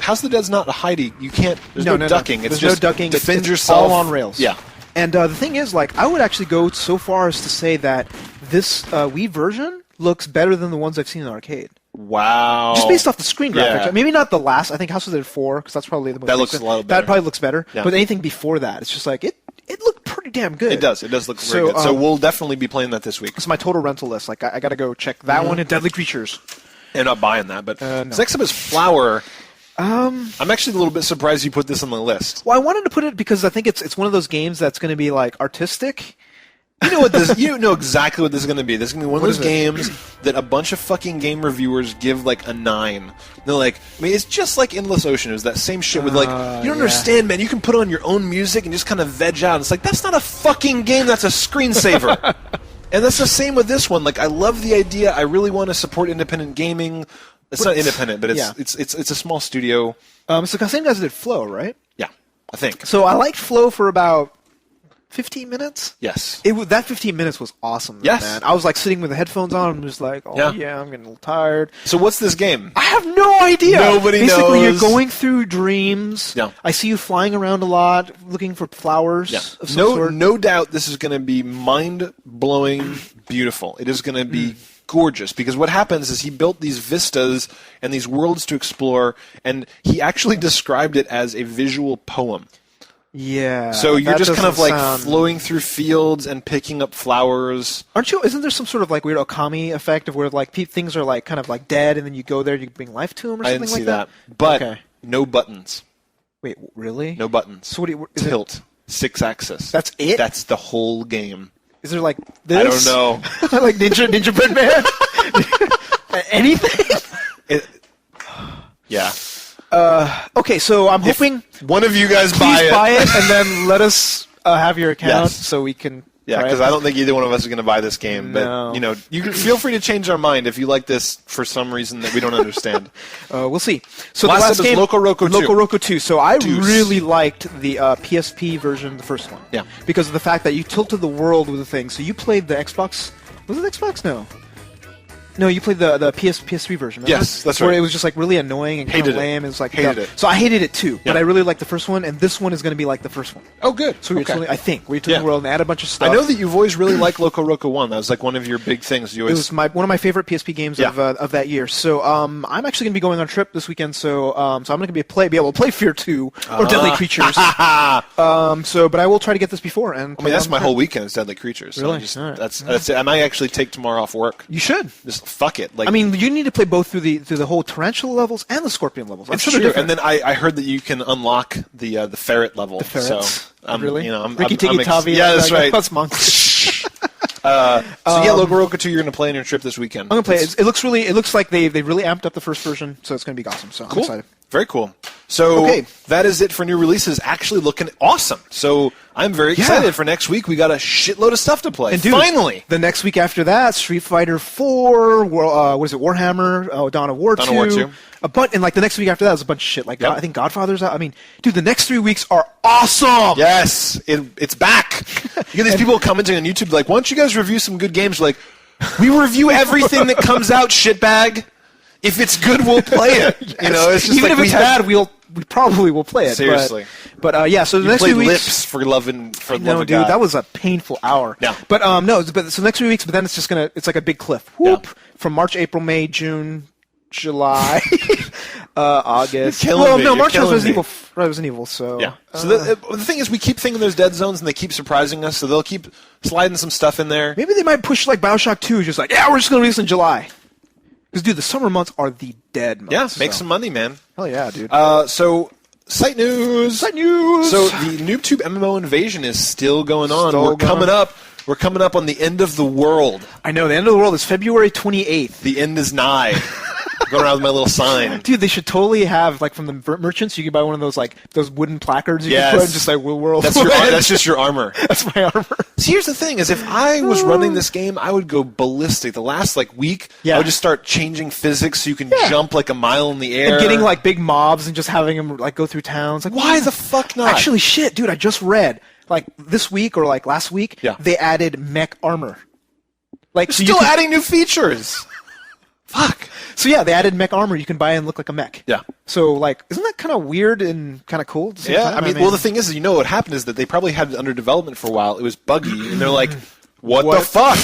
House of the Dead's not a hidey. You can't. There's no ducking. It's just no ducking. Defend it's yourself. All on rails. Yeah. And the thing is, like, I would actually go so far as to say that this Wii version looks better than the ones I've seen in the arcade. Wow. Just based off the screen graphics. Yeah. Maybe not the last. I think House of the Dead 4, because that's probably the most. That looks a lot better. That probably looks better. Yeah. But anything before that, it's just like, it looked pretty damn good. It does. It does look very good. So we'll definitely be playing that this week. It's my total rental list. Like, I got to go check that one and Deadly Creatures. I'm not buying that, but no. Next up is F.E.A.R. I'm actually a little bit surprised you put this on the list. Well, I wanted to put it because I think it's one of those games that's going to be, like, artistic. You know exactly what this is going to be. This is going to be one of those games that a bunch of fucking game reviewers give like a 9. They're like, I mean, it's just like Endless Ocean. It was that same shit with like, you don't understand, man. You can put on your own music and just kind of veg out. It's like, that's not a fucking game. That's a screensaver. And that's the same with this one. Like, I love the idea. I really want to support independent gaming. It's not independent, but it's a small studio. So the same guys did Flow, right? Yeah, I think. So I liked Flow for about 15 minutes? Yes. That 15 minutes was awesome, yes. Man. I was like sitting with the headphones on and just like, I'm getting a little tired. So what's this game? I have no idea. Nobody knows. Basically, you're going through dreams. Yeah. I see you flying around a lot, looking for flowers of some sort. No doubt this is going to be mind-blowing beautiful. It is going to be gorgeous, because what happens is he built these vistas and these worlds to explore, and he actually described it as a visual poem. Yeah. So you're just kind of like flowing through fields and picking up flowers. Aren't you? Isn't there some sort of like weird Okami effect of where like things are like kind of like dead, and then you go there, you bring life to them or something like that? But no buttons. Wait, really? No buttons. So Tilt, 6-axis. That's it. That's the whole game. Is there like this? I don't know. Like Ninja Bread Man? Anything? Yeah. Okay, so I'm hoping one of you guys buy it and then let us have your account so we can. Yeah, because I don't think either one of us is going to buy this game. No. But you can feel free to change our mind if you like this for some reason that we don't understand. We'll see. So last the last game, Loco Roco 2. Loco Roco 2. So I really liked the PSP version, the first one. Yeah. Because of the fact that you tilted the world with the thing. So you played the Xbox. Was it Xbox? No. No, you played the PS3 version. Yes, that's right. Where it was just like really annoying and kind of lame. It was like hated it. So I hated it too, but I really liked the first one, and this one is going to be like the first one. Oh, good. So I think we took the world and added a bunch of stuff. I know that you've always really liked Loco Roco 1. That was like one of your big things. It was one of my favorite PSP games of that year. So I'm actually going to be going on a trip this weekend. So I'm going to be able to play F.E.A.R 2 or Deadly Creatures. But I will try to get this before. And I mean, that's my whole weekend is Deadly Creatures. So really? That's it. I might actually take tomorrow off work. You should. Just fuck it. Like, I mean, you need to play both through the whole tarantula levels and the scorpion levels. It's true. And then I heard that you can unlock the ferret level. The ferrets. So really? I'm Ricky Tikki Tavi. Yeah, that's right. That's monks. So Loco Roco 2, you're going to play on your trip this weekend. I'm going to play it. It looks like they really amped up the first version, so it's going to be awesome. So I'm excited. Very cool. So that is it for new releases. Actually looking awesome. So I'm very excited for next week. We got a shitload of stuff to play. And dude, finally! The next week after that, Street Fighter 4, Warhammer, Dawn of War 2. And like the next week after that is a bunch of shit. Like I think Godfather's out. I mean, dude, the next 3 weeks are awesome! Yes! It's back! You get these people commenting on YouTube like, why don't you guys review some good games? Like, we review everything that comes out, shitbag. If it's good, we'll play it. It's just even like if it's bad, we probably will play it. Seriously. But so the next few 2 weeks. Lips for love and for love of dude, God. that was a painful hour. Yeah. But so next 3 weeks. But then it's just it's like a big cliff. Whoop from March, April, May, June, July, August. March was Resident Evil. So yeah. So the thing is, we keep thinking there's dead zones, and they keep surprising us. So they'll keep sliding some stuff in there. Maybe they might push like BioShock 2, just like we're just gonna release in July. Because, dude, the summer months are the dead months. Yeah, make some money, man. Hell yeah, dude. So, site news. Site news! So, the NooBTooB MMO invasion is still going on. We're coming up on the end of the world. I know, the end of the world is February 28th. The end is nigh. Going around with my little sign. Dude, they should totally have, like, from the merchants, you could buy one of those, like, those wooden placards you can put and just, like, world. That's just your armor. That's my armor. See, here's the thing, is if I was running this game, I would go ballistic. The last, like, week, I would just start changing physics so you can jump, like, a mile in the air. And getting, like, big mobs and just having them, like, go through towns. Like, why the fuck not? Actually, shit, dude, I just read, like, this week or, like, last week, they added mech armor. Like, still adding new features. Fuck. So yeah, they added mech armor you can buy and look like a mech. Yeah. So like, isn't that kind of weird and kind of cool? At the same time? I mean, well, the thing is, what happened is that they probably had it under development for a while. It was buggy, and they're like, what the fuck?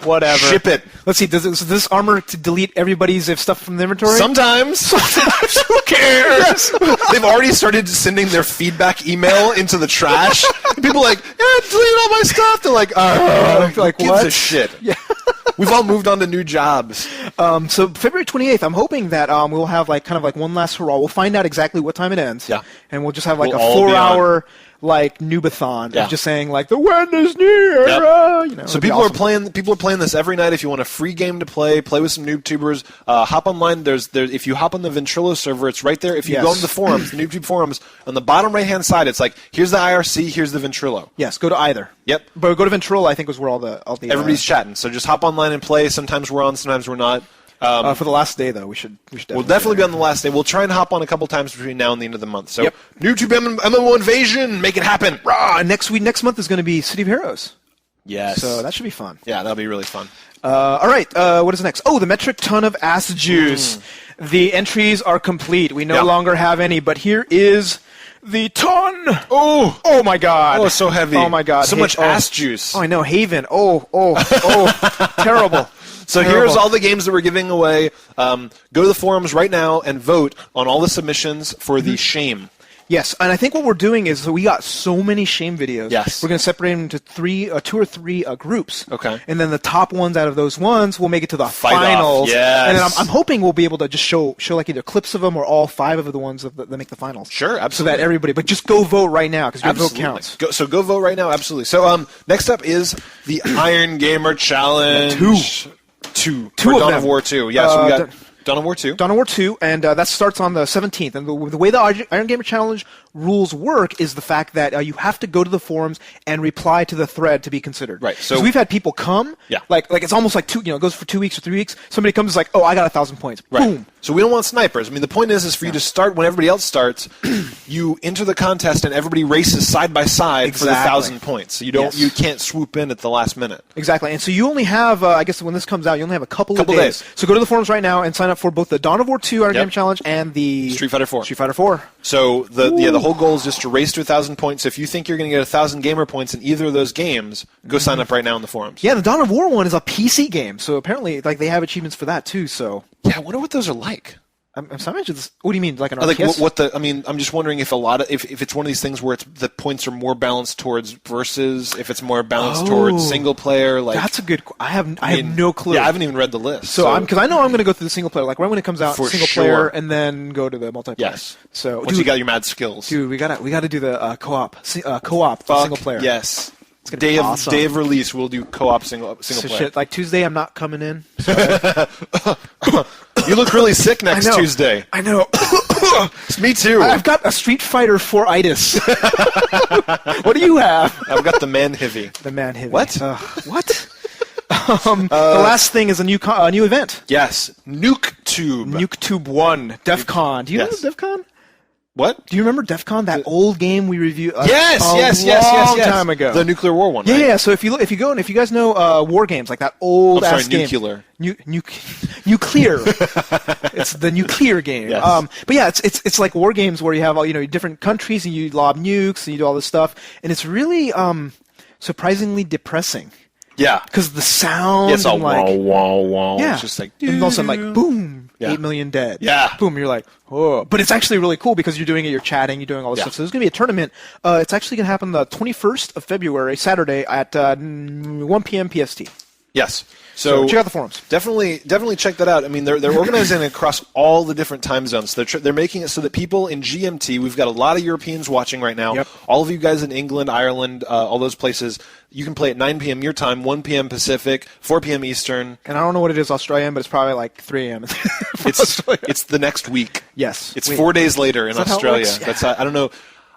Whatever. Ship it. Let's see. Does this armor to delete everybody's stuff from the inventory? Sometimes. Who cares? They've already started sending their feedback email into the trash. People are like, delete all my stuff. They're like, like gives what? A shit. Yeah. We've all moved on to new jobs. So February 28th, I'm hoping that we'll have like kind of like one last hurrah. We'll find out exactly what time it ends. Yeah. And we'll just have like a 4-hour like NooBathon, of just saying like the wind is near. You know, so people are playing this every night. If you want a free game to play with some NooBTubers, hop online. There's if you hop on the Ventrilo server, it's right there. If you go on the forums, the NooBToob forums, on the bottom right hand side, it's like here's the IRC, here's the Ventrilo. Yes, go to either. Yep, but go to Ventrilo. I think was where all the everybody's chatting. So just hop online and play. Sometimes we're on, sometimes we're not. For the last day, though, we'll definitely be on the last day. We'll try and hop on a couple times between now and the end of the month. So, NooBToob MMO Invasion, make it happen! Rah! Next month is going to be City of Heroes. Yes. So that should be fun. Yeah, that'll be really fun. All right, what is next? Oh, the metric ton of ass juice. The entries are complete. We no longer have any, but here is the ton. Oh my God. Oh, so heavy. Oh my God. So much ass juice. Oh, I know. Haven. Oh, terrible. So here's all the games that we're giving away. Go to the forums right now and vote on all the submissions for the shame. Yes, and I think what we're doing is we got so many shame videos. Yes. We're going to separate them into two or three groups. Okay. And then the top ones out of those ones will make it to the finals. Yes. And then I'm hoping we'll be able to just show like either clips of them or all 5 of the ones that make the finals. Sure, absolutely. So that everybody, but just go vote right now because your vote counts. Go vote right now, absolutely. So next up is the Iron Gamer Challenge. Two of them. Dawn of War 2. Yeah, so we got Dawn of War 2. Dawn of War 2, and that starts on the 17th. And the way the Iron Gamer Challenge rules work is the fact that you have to go to the forums and reply to the thread to be considered. Right. So we've had people come. Yeah. Like it's almost like it goes for 2 weeks or 3 weeks. Somebody comes like, oh, I got 1,000 points. Right. Boom. So we don't want snipers. I mean, the point is for you to start when everybody else starts. You enter the contest and everybody races side by side for the 1,000 points. So you can't swoop in at the last minute. Exactly. And so you only have, I guess when this comes out, you only have a couple of days. So go to the forums right now and sign up for both the Dawn of War 2 Iron Gamer Challenge and the Street Fighter 4. Street Fighter 4. So the whole goal is just to race to 1,000 points. So if you think you're going to get 1,000 gamer points in either of those games, go sign up right now in the forums. Yeah, the Dawn of War one is a PC game, so apparently they have achievements for that too. So yeah, I wonder what those are like. What do you mean, like an RTS? I'm just wondering if if it's one of these things where the points are more balanced towards versus, if it's more balanced towards single player. Like that's a good. I have no clue. Yeah, I haven't even read the list. So because I know I'm going to go through the single player, like right when it comes out, single player, and then go to the multiplayer. Yes. So once you got your mad skills, dude, we gotta do the co-op single player. Yes. It's gonna be awesome. Day of release, we'll do co-op single player. Shit, like Tuesday, I'm not coming in. You look really sick next Tuesday. I know. Me too. I've got a Street Fighter 4-itis. What do you have? I've got the man-hivy. The man-hivy. What? What? The last thing is a new event. Yes. NooBTooB. NooBTooB 1. DEF CON. Do you know DEF CON? What? Do you remember DEF CON? That old game we reviewed yes. long time ago. The nuclear war one, Yeah, right? yeah. So if you go and if you guys know war games, like that old ass game. Nuclear. Nuclear. It's the nuclear game. Yes. But yeah, it's like war games where you have all different countries and you lob nukes and you do all this stuff, and it's really surprisingly depressing. Yeah. Because the sound. It's all wow. Yeah. It's just like. And all of a sudden, like, boom, 8 million dead. Yeah. Boom, you're like, oh. But it's actually really cool because you're doing it, you're chatting, you're doing all this stuff. So there's going to be a tournament. It's actually going to happen the 21st of February, Saturday, at 1 p.m. PST. Yes. So check out the forums. Definitely check that out. I mean, they're organizing it across all the different time zones. They're making it so that people in GMT, we've got a lot of Europeans watching right now. Yep. All of you guys in England, Ireland, all those places, you can play at 9 p.m. your time, 1 p.m. Pacific, 4 p.m. Eastern. And I don't know what it is Australian, but it's probably like 3 a.m. It's the next week. Yes. It's 4 days later in Australia. That's I don't know.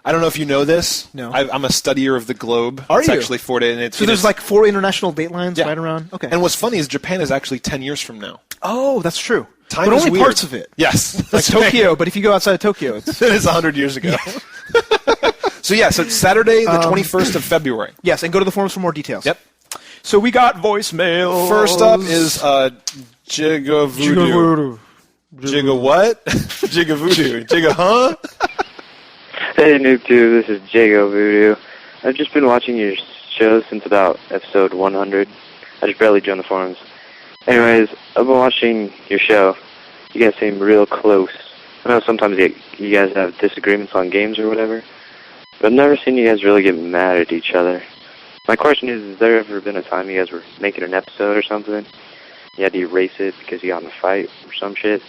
I don't know if you know this. No. I'm a studier of the globe. It's actually 4 days. And it's, so there's like 4 international date lines right around? Okay. And what's funny is Japan is actually 10 years from now. Oh, that's true. Time but is only weird. parts of it. Yes. Like Tokyo, but if you go outside of Tokyo, it's... it is 100 years ago. So it's Saturday, the 21st of February. Yes, and go to the forums for more details. Yep. So we got voicemail. First up is Jigga Voodoo. Jigga what? Jigga Voodoo. Jigga huh? Hey NooBTooB, this is Jago Voodoo. I've just been watching your show since about episode 100. I just barely joined the forums. Anyways, I've been watching your show. You guys seem real close. I know sometimes you guys have disagreements on games or whatever, but I've never seen you guys really get mad at each other. My question is there ever been a time you guys were making an episode or something? You had to erase it because you got in a fight or some shit?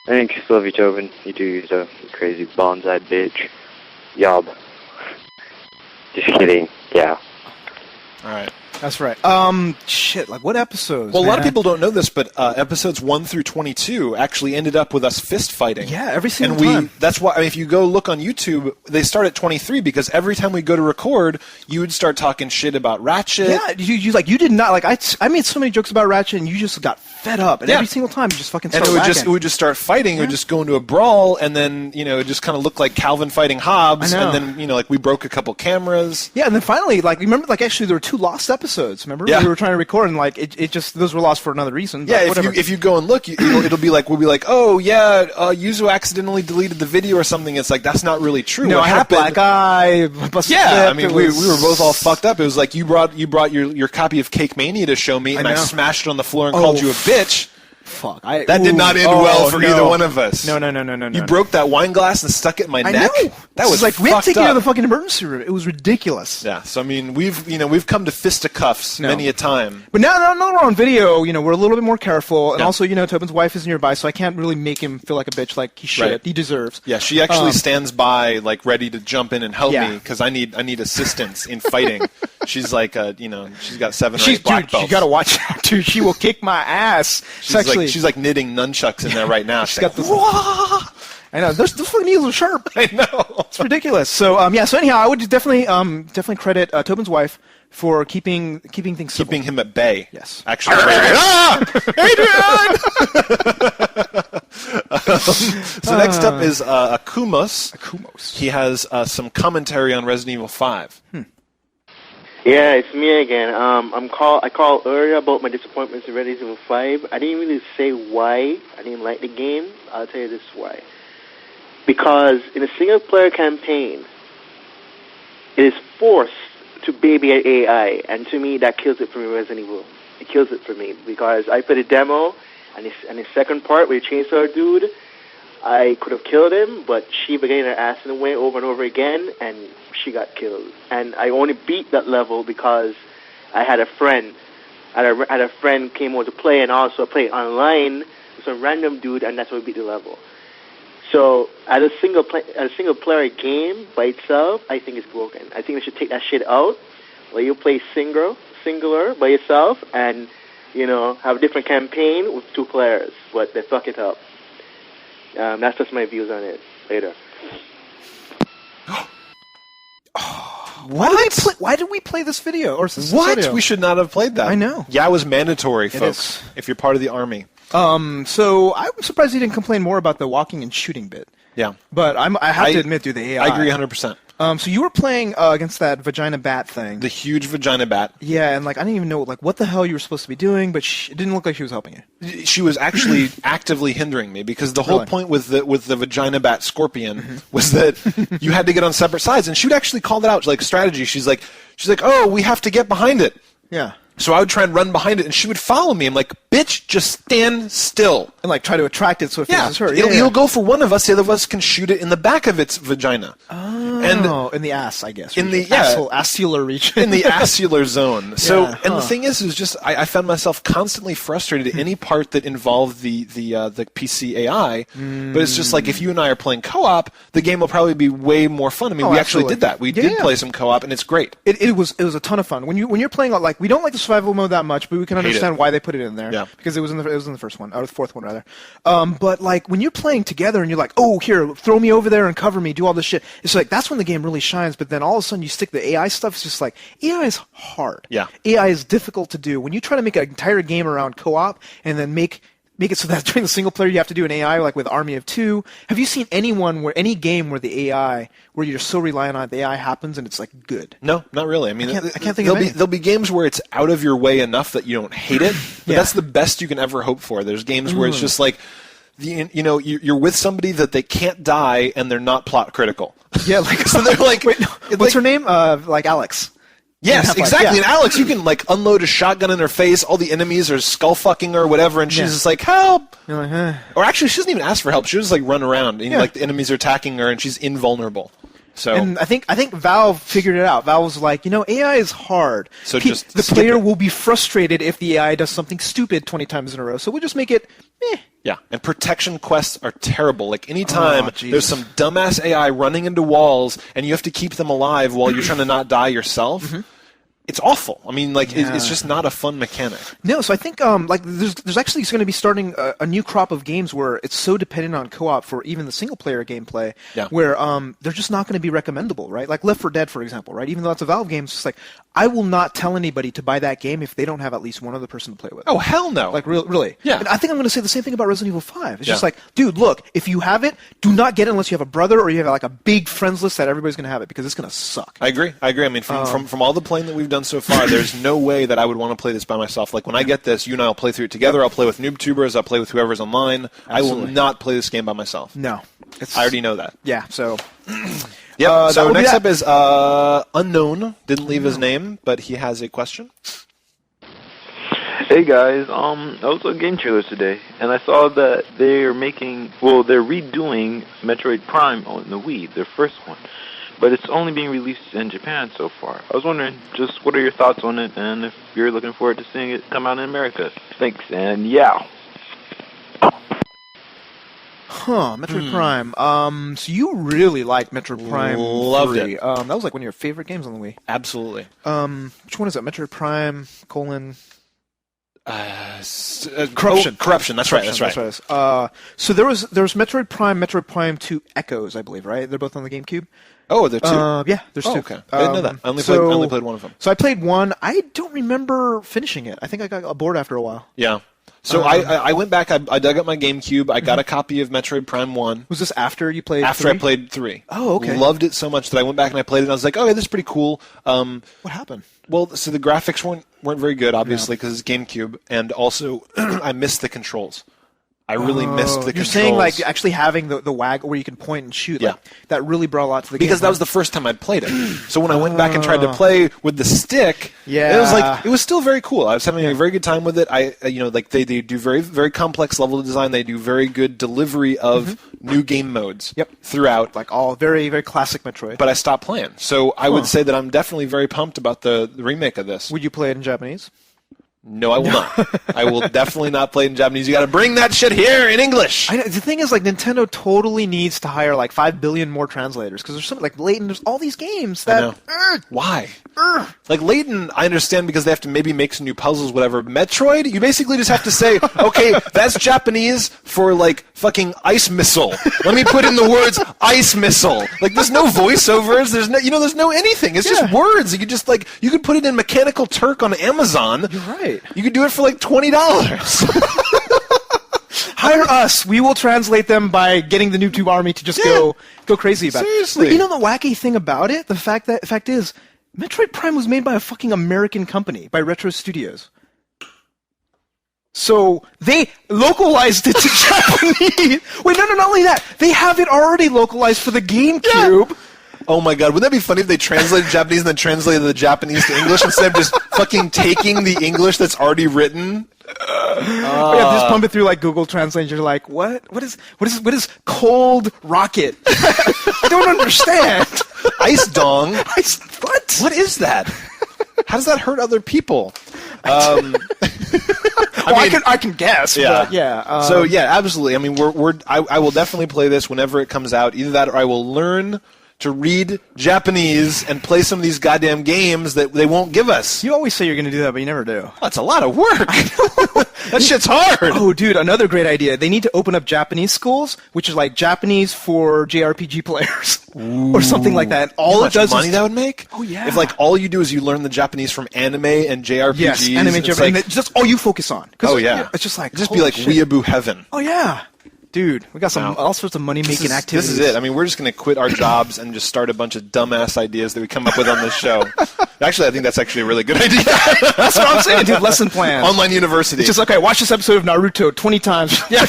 I think love you, Tobin. You do use a crazy bonsai bitch. Yob. Just kidding. Yeah. All right. That's right. Shit, like what episodes? Well, man? a lot of people don't know this, but episodes 1 through 22 actually ended up with us fist fighting. Yeah, every single time. That's why, I mean, if you go look on YouTube, they start at 23 because every time we go to record, you would start talking shit about Ratchet. Yeah, you did not, like, I made so many jokes about Ratchet and you just got fed up. And every single time you just fucking started it would just start fighting. It would just go into a brawl, and then, it just kind of looked like Calvin fighting Hobbes. And then, like, we broke a couple cameras. Yeah, and then finally, like, remember, like, actually there were 2 lost episodes, remember? Yeah. We were trying to record, and, like, it just, those were lost for another reason. Yeah, if you go and look, it'll be like, we'll be like, oh, yeah, Yuzo accidentally deleted the video or something. It's like, that's not really true. No, what I had a black eye, busted lip, I mean, we were both all fucked up. It was like, you brought your copy of Cake Mania to show me, and I smashed it on the floor and called you a bitch. Fuck. That did not end well for either one of us. No. You broke that wine glass and stuck it in my neck. I know. That was like we had to take you to the fucking emergency room. It was ridiculous. Yeah. So I mean, we've come to fisticuffs many a time. But now we're on video. We're a little bit more careful, and also Tobin's wife is nearby, so I can't really make him feel like a bitch like he should. Right. He deserves. Yeah. She actually stands by, like, ready to jump in and help me because I need assistance in fighting. She's like, she's got 7 or 8 black belts. You gotta watch out, dude. She will kick my ass. She's like knitting nunchucks in there right now. She's got this. I know those fucking needles are sharp. I know, it's ridiculous. So So anyhow, I would definitely credit Tobin's wife for keeping things civil. Keeping him at bay. Yes. Actually. Adrian. So next up is Akumos. Akumos. He has some commentary on Resident Evil 5. Yeah, it's me again. I called earlier about my disappointments in Resident Evil 5. I didn't really say why I didn't like the game. I'll tell you this why. Because in a single-player campaign, it is forced to baby an AI, and to me, that kills it for me, Resident Evil. It kills it for me, because I played a demo, and the second part where you chainsaw dude, I could have killed him, but she began her ass in the way over and over again, and she got killed. And I only beat that level because I had a friend. I had a friend came over to play, and also played online with some random dude, and that's how we beat the level. So as a single player game by itself, I think it's broken. I think they should take that shit out, where you play singular by yourself, and have a different campaign with 2 players. But they fuck it up. That's just my views on it. Later. Why did we play this video? Or What? Video? We should not have played that. I know. Yeah, it was mandatory, folks, if you're part of the army. So I'm surprised he didn't complain more about the walking and shooting bit. Yeah. But I have to admit, dude, the AI. I agree 100%. So you were playing against that vagina bat thing. The huge vagina bat. Yeah, and I didn't even know what the hell you were supposed to be doing, but it didn't look like she was helping you. She was actually actively hindering me because the whole point with the vagina bat scorpion was that you had to get on separate sides, and she would actually call that out like strategy. She's like, oh, we have to get behind it. Yeah. So I would try and run behind it, and she would follow me. I'm like, bitch, just stand still. And try to attract it so it faces her. It'll go for one of us. The other of us can shoot it in the back of its vagina. Oh, in the ass, I guess. In the assular region. In the assular zone. So, and the thing is just I found myself constantly frustrated at any part that involved the PC AI. But it's just like if you and I are playing co-op, the game will probably be way more fun. I mean, we actually did that. We did play some co-op, and it's great. It was a ton of fun. When you're playing we don't like the survival mode that much, but we can understand why they put it in there. Yeah. Because it was in the first one, or the fourth one rather. But when you're playing together and you're like, oh, here, throw me over there and cover me, do all this shit. It's like that's when the game really shines. But then all of a sudden you stick the AI stuff. It's just like AI is hard. Yeah. AI is difficult to do. When you try to make an entire game around co-op and then make it so that during the single player you have to do an AI like with Army of Two. Have you seen any game where the AI, where you're so reliant on it, the AI happens and it's good? No, not really. I mean, I can't think of any. There'll be games where it's out of your way enough that you don't hate it, but that's the best you can ever hope for. There's games where it's just like, you're with somebody that they can't die and they're not plot critical. Yeah, so they're like, wait, what's her name? Alex. Yes, exactly. Yeah. And Alex, you can unload a shotgun in her face. All the enemies are skull fucking her or whatever, and she's just like, help. You're like, Or actually, she doesn't even ask for help. She just run around, and the enemies are attacking her, and she's invulnerable. So, and I think Valve figured it out. Valve was like, AI is hard. So just the player will be frustrated if the AI does something stupid 20 times in a row. So we'll just make it Yeah, and protection quests are terrible. Like, anytime there's some dumbass AI running into walls and you have to keep them alive while you're trying to not die yourself, it's awful. I mean, like, it's just not a fun mechanic. No, so I think there's actually going to be starting a new crop of games where it's so dependent on co-op for even the single-player gameplay, where they're just not going to be recommendable, right? Like Left 4 Dead, for example, right? Even though it's a Valve game, it's just like, I will not tell anybody to buy that game if they don't have at least one other person to play with. Oh, hell no. Like, really. Yeah. And I think I'm going to say the same thing about Resident Evil 5. It's just like, dude, look, if you have it, do not get it unless you have a brother or you have like a big friends list that everybody's going to have it, because it's going to suck. I agree. I mean, from all the playing that we've done so far, there's no way that I would want to play this by myself. Like, when I get this, you and I will play through it together. I'll play with NooBToobers. I'll play with whoever's online. Absolutely. I will not play this game by myself. No. I already know that. Yeah, so... Yep. So next up is Unknown. Didn't leave his name, but he has a question. Hey guys, I was on Game Trailers today, and I saw that they're redoing Metroid Prime on the Wii, their first one, but it's only being released in Japan so far. I was wondering, just what are your thoughts on it, and if you're looking forward to seeing it come out in America? Thanks, and yeah. Metroid Prime. So you really liked Metroid Prime 3. Loved it. That was like one of your favorite games on the Wii. Absolutely. Which one is that? Metroid Prime, Corruption. Corruption. That's right. So there was Metroid Prime 2 Echoes, I believe, right? They're both on the GameCube. Oh, there are two? Yeah, there's two. Okay. I didn't know that. I only played one of them. So I played one. I don't remember finishing it. I think I got bored after a while. Yeah. So I went back, I dug up my GameCube, I got a copy of Metroid Prime 1. Was this after you played After 3? I played 3. Oh, okay. Loved it so much that I went back and I played it, and I was like, oh, yeah, this is pretty cool. What happened? Well, so the graphics weren't very good, obviously, because it's GameCube, and also I missed the controls. I really missed the controls. You're saying, like, actually having the wag where you can point and shoot, like, that really brought a lot to the game. Because that was the first time I'd played it. So when I went back and tried to play with the stick, it was still very cool. I was having a very good time with it. They do very, very complex level design. They do very good delivery of new game modes throughout. Like all very, very classic Metroid. But I stopped playing. So I would say that I'm definitely very pumped about the remake of this. Would you play it in Japanese? No, I will not. I will definitely not play it in Japanese. You got to bring that shit here in English. The thing is, like, Nintendo totally needs to hire like 5 billion more translators, because there's something like Layton. There's all these games that. Why? Like Layton, I understand because they have to maybe make some new puzzles, whatever. Metroid, you basically just have to say, okay, that's Japanese for like fucking ice missile. Let me put in the words ice missile. Like, there's no voiceovers. There's no anything. It's just words. You could just you could put it in Mechanical Turk on Amazon. You're right. You could do it for like $20. Hire us. We will translate them by getting the NooBTooB army to just go crazy about it. Seriously. But you know the wacky thing about it? The fact is, Metroid Prime was made by a fucking American company, by Retro Studios. So they localized it to Japanese. Wait, no, not only that. They have it already localized for the GameCube. Yeah. Oh my god, wouldn't that be funny if they translated Japanese and then translated the Japanese to English instead of just fucking taking the English that's already written? Just pump it through like Google Translate. You're like, what is cold rocket? I don't understand. Ice dong. What? What is that? How does that hurt other people? I can guess. Yeah. But yeah. So yeah, absolutely. I mean, I will definitely play this whenever it comes out. Either that, or I will learn to read Japanese and play some of these goddamn games that they won't give us. You always say you're going to do that, but you never do. That's a lot of work. That shit's hard. Oh, dude, another great idea. They need to open up Japanese schools, which is like Japanese for JRPG players. Or something like that. All it does money that would make? Oh, yeah. If like all you do is you learn the Japanese from anime and JRPGs. Yes, anime and JRPGs. Like, that's all you focus on. Oh, yeah. It's just like, just be like weeaboo heaven. Oh, yeah. Dude, we got all sorts of money-making activities. This is it. I mean, we're just going to quit our jobs and just start a bunch of dumbass ideas that we come up with on this show. Actually, I think that's actually a really good idea. That's what I'm saying, dude. Lesson plans. Online university. It's just, okay, watch this episode of Naruto 20 times. Yeah.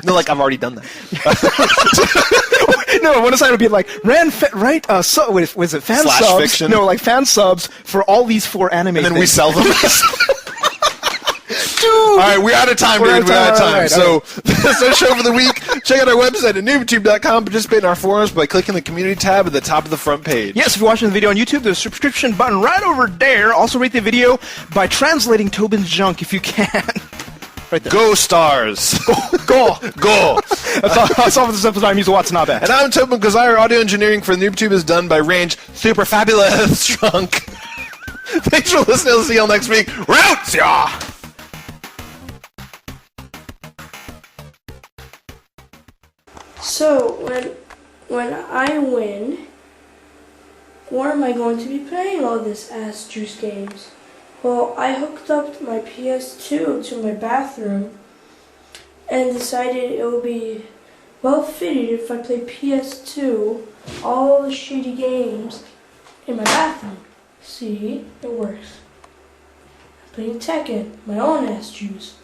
No, like, I've already done that. No, one side would be like, was it fan Slash subs? Fiction. No, like fan subs for all these 4 anime And then things. we sell them. NooBTooB! All right, we're out of time, dude. We're out of time. So that's our show for the week. Check out our website at NooBTooB.com. Participate in our forums by clicking the community tab at the top of the front page. Yes, if you're watching the video on YouTube, there's a subscription button right over there. Also rate the video by translating Tobin's junk if you can. Right there. Go Stars. Go. That's all for this episode. I'm Yuzo Watanabe. And I'm Tobin because our audio engineering for NooBTooB is done by Range Super Fabulous Trunk. Thanks for listening. We'll see y'all next week. Roots, y'all! So, when I win, where am I going to be playing all this ass juice games? Well, I hooked up my PS2 to my bathroom and decided it would be well fitted if I play PS2, all the shitty games, in my bathroom. See, it works. I'm playing Tekken, my own ass juice.